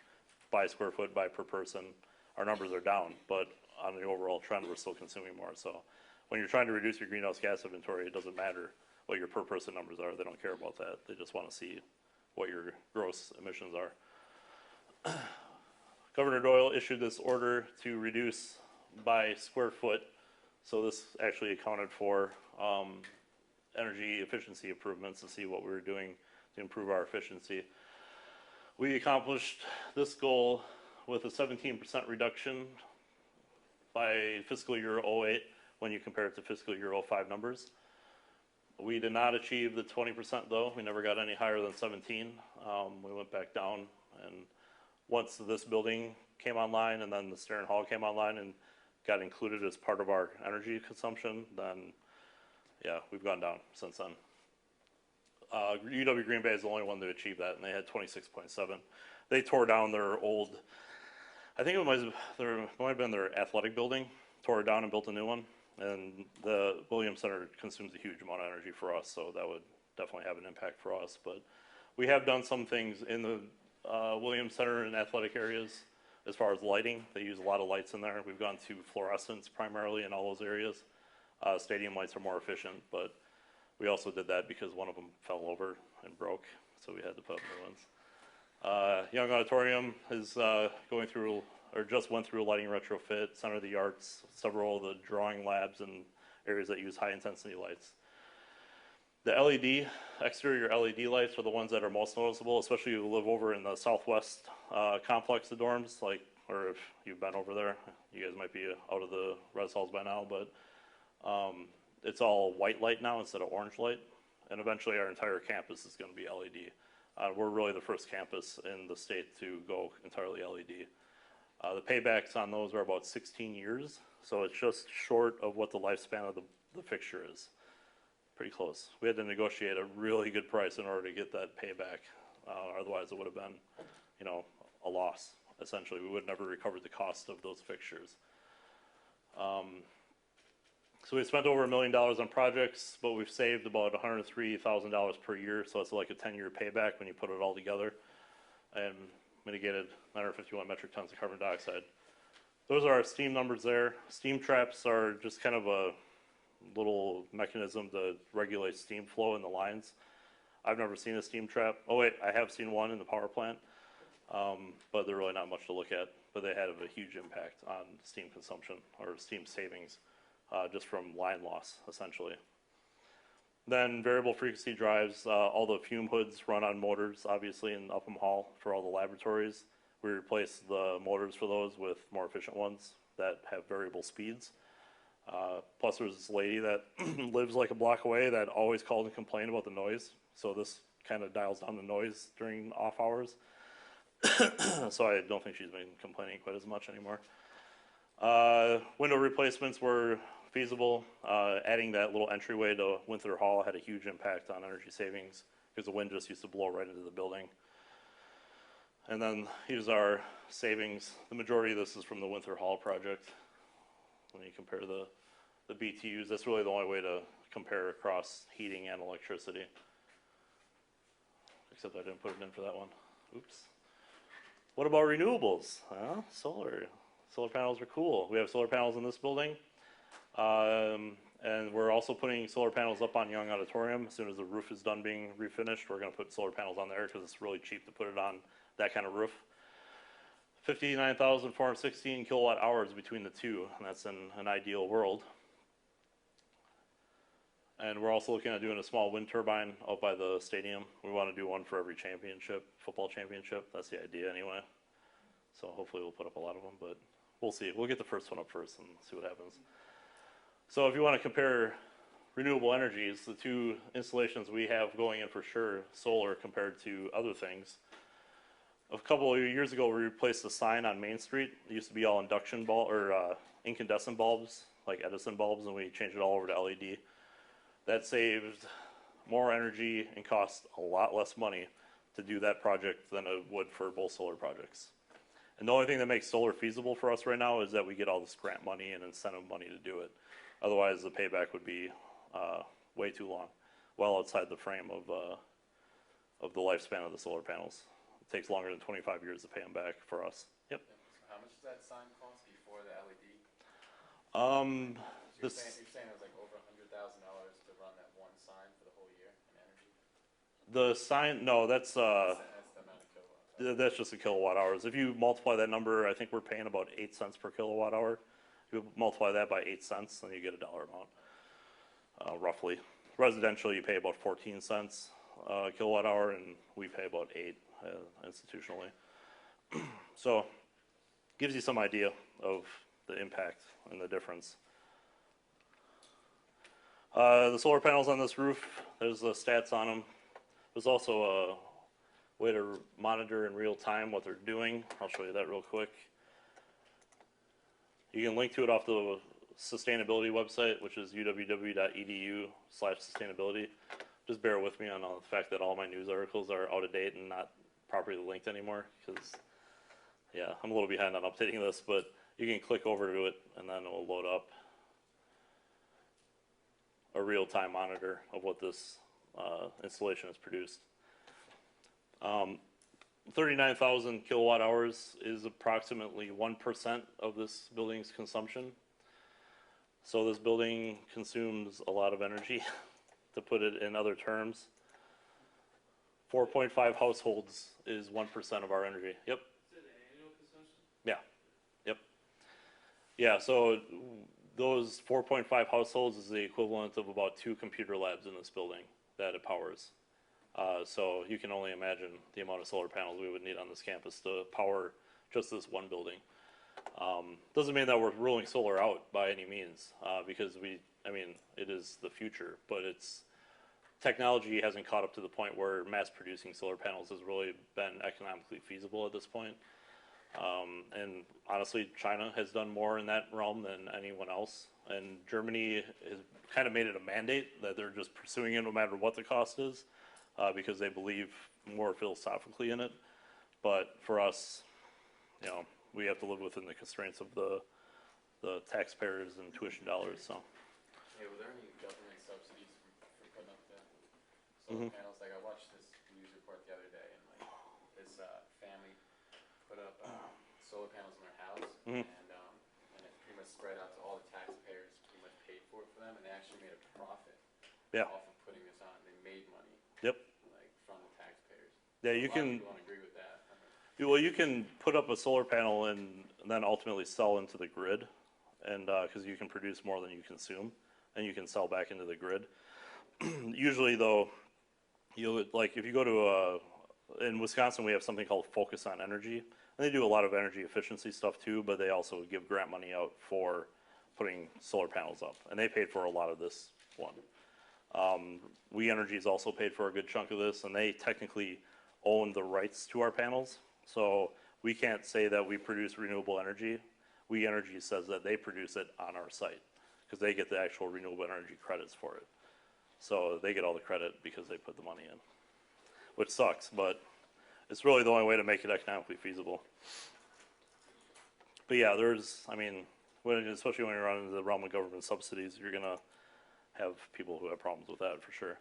by square foot, by per person. Our numbers are down, but on the overall trend, we're still consuming more. So when you're trying to reduce your greenhouse gas inventory, it doesn't matter what your per person numbers are. They don't care about that. They just want to see what your gross emissions are. Governor Doyle issued this order to reduce by square foot. So this actually accounted for energy efficiency improvements to see what we were doing to improve our efficiency. We accomplished this goal with a 17% reduction by fiscal year '08 when you compare it to fiscal year '05 numbers. We did not achieve the 20% though. We never got any higher than 17. We went back down, and once this building came online and then the Stern Hall came online and got included as part of our energy consumption, then yeah, we've gone down since then. UW Green Bay is the only one to achieve that, and they had 26.7. They tore down their old, I think it might have been their athletic building, tore it down and built a new one. And the Williams Center consumes a huge amount of energy for us, so that would definitely have an impact for us. But we have done some things in the Williams Center and athletic areas as far as lighting. They use a lot of lights in there. We've gone to fluorescence primarily in all those areas. Stadium lights are more efficient, but we also did that because one of them fell over and broke, so we had to put up new ones. Young Auditorium is going through, or just went through a lighting retrofit. Center of the Arts, several of the drawing labs and areas that use high intensity lights. The LED, exterior LED lights are the ones that are most noticeable, especially if you live over in the southwest complex of dorms, like, or if you've been over there, you guys might be out of the res halls by now, but it's all white light now instead of orange light, and eventually our entire campus is going to be LED. We're really the first campus in the state to go entirely LED. The paybacks on those are about 16 years, so it's just short of what the lifespan of the fixture is. Pretty close. We had to negotiate a really good price in order to get that payback. Otherwise, it would have been, you know, a loss. Essentially, we would never recover the cost of those fixtures. So we spent over $1 million on projects, but we've saved about $103,000 per year. So it's like a 10-year payback when you put it all together, and mitigated 951 metric tons of carbon dioxide. Those are our steam numbers there. Steam traps are just kind of a little mechanism to regulate steam flow in the lines. I've never seen a steam trap. Oh wait, I have seen one in the power plant, but they're really not much to look at. But they had a huge impact on steam consumption or steam savings, just from line loss, essentially. Then variable frequency drives, all the fume hoods run on motors, obviously in Upham Hall for all the laboratories. We replaced the motors for those with more efficient ones that have variable speeds. Plus there's this lady that lives like a block away that always called and complained about the noise. So this kind of dials down the noise during off hours. So I don't think she's been complaining quite as much anymore. Window replacements were feasible. Adding that little entryway to Winther Hall had a huge impact on energy savings because the wind just used to blow right into the building. And then here's our savings. The majority of this is from the Winther Hall project. When you compare the BTUs, that's really the only way to compare across heating and electricity. Except I didn't put it in for that one. Oops. What about renewables? Solar. Solar panels are cool. We have solar panels in this building. And we're also putting solar panels up on Young Auditorium. As soon as the roof is done being refinished, we're going to put solar panels on there because it's really cheap to put it on that kind of roof. 59,416 kilowatt hours between the two, and that's in an ideal world. And we're also looking at doing a small wind turbine out by the stadium. We want to do one for every championship, football championship. That's the idea anyway. So hopefully we'll put up a lot of them, but we'll see. We'll get the first one up first and see what happens. So if you want to compare renewable energies, the two installations we have going in for sure, solar compared to other things. A couple of years ago, we replaced the sign on Main Street. It used to be all induction bulb or incandescent bulbs, like Edison bulbs, and we changed it all over to LED. That saved more energy and cost a lot less money to do that project than it would for both solar projects. And the only thing that makes solar feasible for us right now is that we get all this grant money and incentive money to do it. Otherwise, the payback would be way too long, well outside the frame of the lifespan of the solar panels. It takes longer than 25 years to pay them back for us. Yep. So how much does that sign cost before the LED? You're saying it was like over $100,000 to run that one sign for the whole year in energy? the sign, no, that's That's the amount of kilowatts. that's just the kilowatt hours. If you multiply that number, I think we're paying about 8 cents per kilowatt hour. If you multiply that by 8 cents, then you get a dollar amount, roughly. Residential, you pay about 14 cents kilowatt hour, and we pay about 8 institutionally. So, gives you some idea of the impact and the difference. The solar panels on this roof, there's the stats on them. There's also a way to monitor in real time what they're doing. I'll show you that real quick. You can link to it off the sustainability website, which is uww.edu/sustainability. Just bear with me on the fact that all my news articles are out of date and not properly linked anymore, because, yeah, I'm a little behind on updating this, but you can click over to it and then it will load up a real-time monitor of what this installation has produced. 39,000 kilowatt hours is approximately 1% of this building's consumption. So this building consumes a lot of energy, to put it in other terms. 4.5 households is 1% of our energy. Yep. Is it annual consumption? Yeah. Yep. Yeah. So those 4.5 households is the equivalent of about 2 computer labs in this building that it powers. So you can only imagine the amount of solar panels we would need on this campus to power just this one building. Doesn't mean that we're ruling solar out by any means, because it is the future, but technology hasn't caught up to the point where mass producing solar panels has really been economically feasible at this point. And honestly, China has done more in that realm than anyone else. And Germany has kind of made it a mandate that they're just pursuing it no matter what the cost is, because they believe more philosophically in it. But for us, we have to live within the constraints of the taxpayers and tuition dollars. So. Hey, were there any government subsidies for putting up the solar panels? Like I watched this news report the other day, and like this family put up solar panels in their house, and it pretty much spread out to all the taxpayers. Pretty much paid for it for them, and they actually made a profit off of putting this on. They made money. Yep. Like from the taxpayers. Yeah, you can. People don't agree with that. Well, you can put up a solar panel and then ultimately sell into the grid, and because you can produce more than you consume, and you can sell back into the grid. Usually, though, if you go to in Wisconsin, we have something called Focus on Energy, and they do a lot of energy efficiency stuff too. But they also give grant money out for putting solar panels up, and they paid for a lot of this one. We Energy's also paid for a good chunk of this, and they technically own the rights to our panels. So we can't say that we produce renewable energy. We Energy says that they produce it on our site because they get the actual renewable energy credits for it. So they get all the credit because they put the money in, which sucks, but it's really the only way to make it economically feasible. But yeah, especially when you're running the realm of government subsidies, you're gonna have people who have problems with that for sure.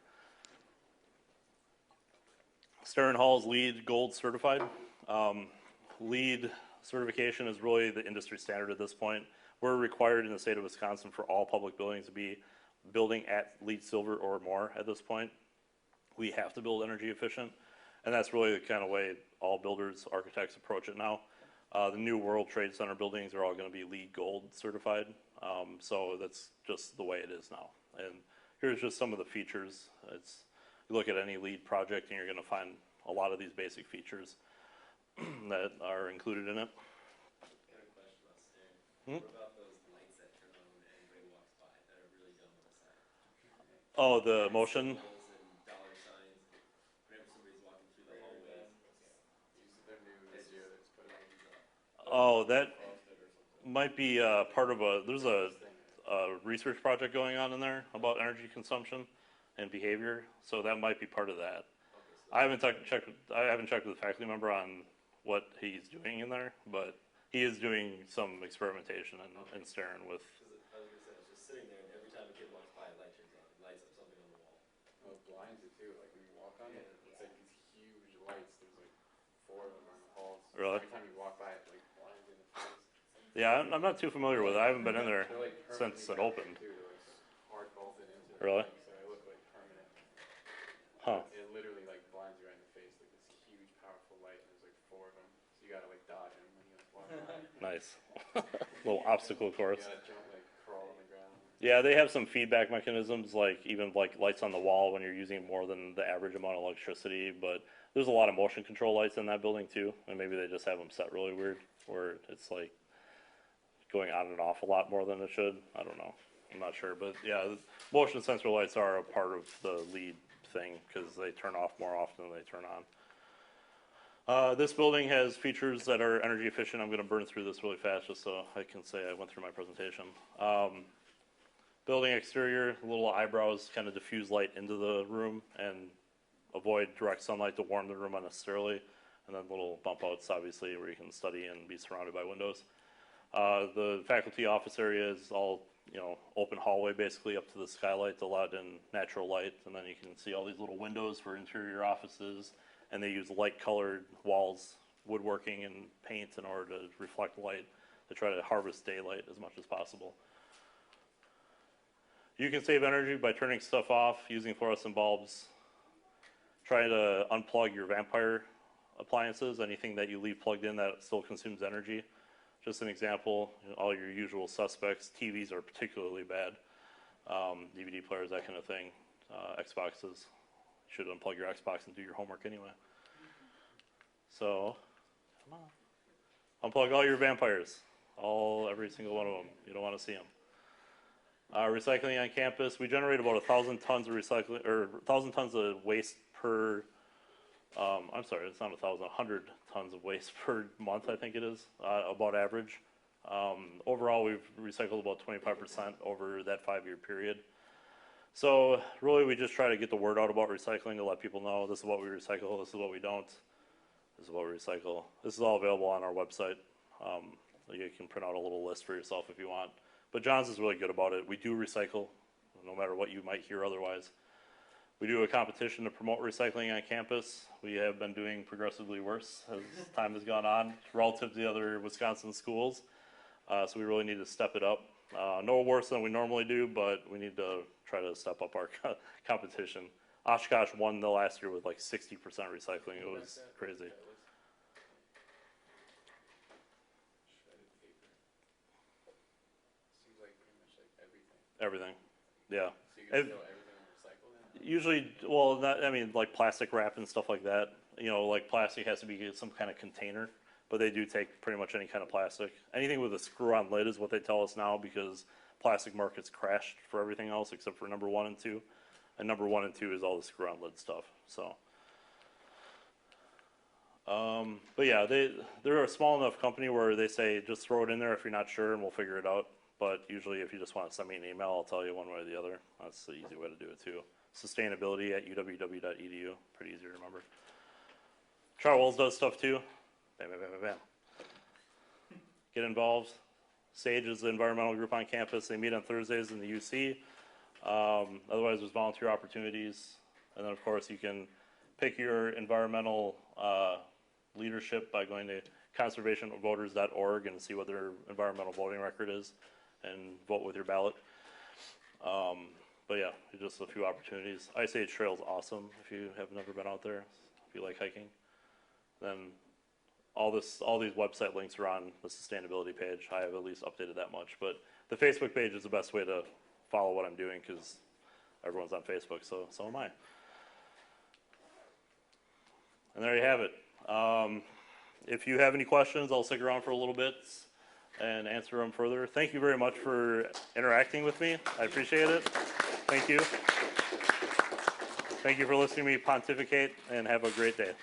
Stern Hall is LEED Gold certified. LEED certification is really the industry standard at this point. We're required in the state of Wisconsin for all public buildings to be building at LEED Silver or more at this point. We have to build energy efficient, and that's really the kind of way all builders, architects approach it now. The new World Trade Center buildings are all going to be LEED Gold certified, so that's just the way it is now. And here's just some of the features. You look at any LEED project and you're going to find a lot of these basic features that are included in it. I got a question about Stern. What about those lights that turn on when anybody walks by that are really dumb on the side? Oh, the motion. Symbols and dollar signs whenever somebody's walking through the hallways. Their new video that's put out. Oh, that might be part of there's a research project going on in there about energy consumption and behavior, so that might be part of that. I haven't checked with the faculty member on what he's doing in there, but he is doing some experimentation in Stern with. I was gonna say, it's just sitting there, and every time a kid walks by, a light turns on. It lights up something on the wall. Well, it blinds it too. Like when you walk on it, it's like these huge lights. There's like 4 of them on the halls. Really? Every time you walk by, it like blinds you in the face. Yeah, I'm not too familiar with it. I haven't been in there They're like since it permanently opened. too. They're like hard bolted into Really? the thing, so they look like permanent. Huh. It literally like blinds you right in the face, like this huge, powerful light, and there's like 4 of them. So you gotta like dodge them when you walk by. Nice. Little obstacle course. You gotta jump, like crawl on the ground. Yeah, they have some feedback mechanisms, like even like lights on the wall when you're using more than the average amount of electricity. But there's a lot of motion control lights in that building too, and maybe they just have them set really weird, where it's like going on and off a lot more than it should. I don't know. I'm not sure, but yeah, motion sensor lights are a part of the LEED thing because they turn off more often than they turn on. This building has features that are energy efficient. I'm going to burn through this really fast just so I can say I went through my presentation. Building exterior, little eyebrows kind of diffuse light into the room and avoid direct sunlight to warm the room unnecessarily. And then little bump outs, obviously, where you can study and be surrounded by windows. The faculty office area is all, open hallway basically up to the skylight to let in natural light. And then you can see all these little windows for interior offices. And they use light colored walls, woodworking and paint in order to reflect light to try to harvest daylight as much as possible. You can save energy by turning stuff off, using fluorescent bulbs. try to unplug your vampire appliances, anything that you leave plugged in that still consumes energy. Just an example, all your usual suspects. TVs are particularly bad. DVD players, that kind of thing. Xboxes, you should unplug your Xbox and do your homework anyway. So, come on. Unplug all your vampires. Every single one of them. You don't want to see them. Recycling on campus, we generate about 1,000 tons of recycling, or 1,000 tons of waste per, I'm sorry, it's not 1,000, 100 tons of waste per month, I think it is, about average. Overall, we've recycled about 25% over that 5-year period. So really, we just try to get the word out about recycling to let people know this is what we recycle, this is what we don't, this is what we recycle. This is all available on our website. You can print out a little list for yourself if you want. But John's is really good about it. We do recycle, no matter what you might hear otherwise. We do a competition to promote recycling on campus. We have been doing progressively worse as time has gone on relative to the other Wisconsin schools. So we really need to step it up. No worse than we normally do, but we need to try to step up our competition. Oshkosh won the last year with like 60% recycling. It was crazy. Seems like pretty much like everything. Everything, yeah. So you can throw everything in recycle then? Usually, well, I mean, like plastic wrap and stuff like that. You know, like plastic has to be some kind of container, but they do take pretty much any kind of plastic. Anything with a screw-on lid is what they tell us now because plastic markets crashed for everything else except for number 1 and 2. And number 1 and 2 is all the screw-on lid stuff. So, but yeah, they're a small enough company where they say just throw it in there if you're not sure, and we'll figure it out. But usually, if you just want to send me an email, I'll tell you one way or the other. That's the easy way to do it too. Sustainability@uww.edu. Pretty easy to remember. Charwells does stuff too. Bam, bam, bam, bam, bam. Get involved. SAGE is the environmental group on campus. They meet on Thursdays in the UC. Otherwise, there's volunteer opportunities. And then, of course, you can pick your environmental leadership by going to conservationvoters.org and see what their environmental voting record is and vote with your ballot. But yeah, just a few opportunities. Ice Age Trail is awesome if you have never been out there, if you like hiking. Then all these website links are on the sustainability page. I have at least updated that much. But the Facebook page is the best way to follow what I'm doing because everyone's on Facebook, so am I. And there you have it. If you have any questions, I'll stick around for a little bit and answer them further. Thank you very much for interacting with me. I appreciate it. Thank you. Thank you for listening to me pontificate, and have a great day.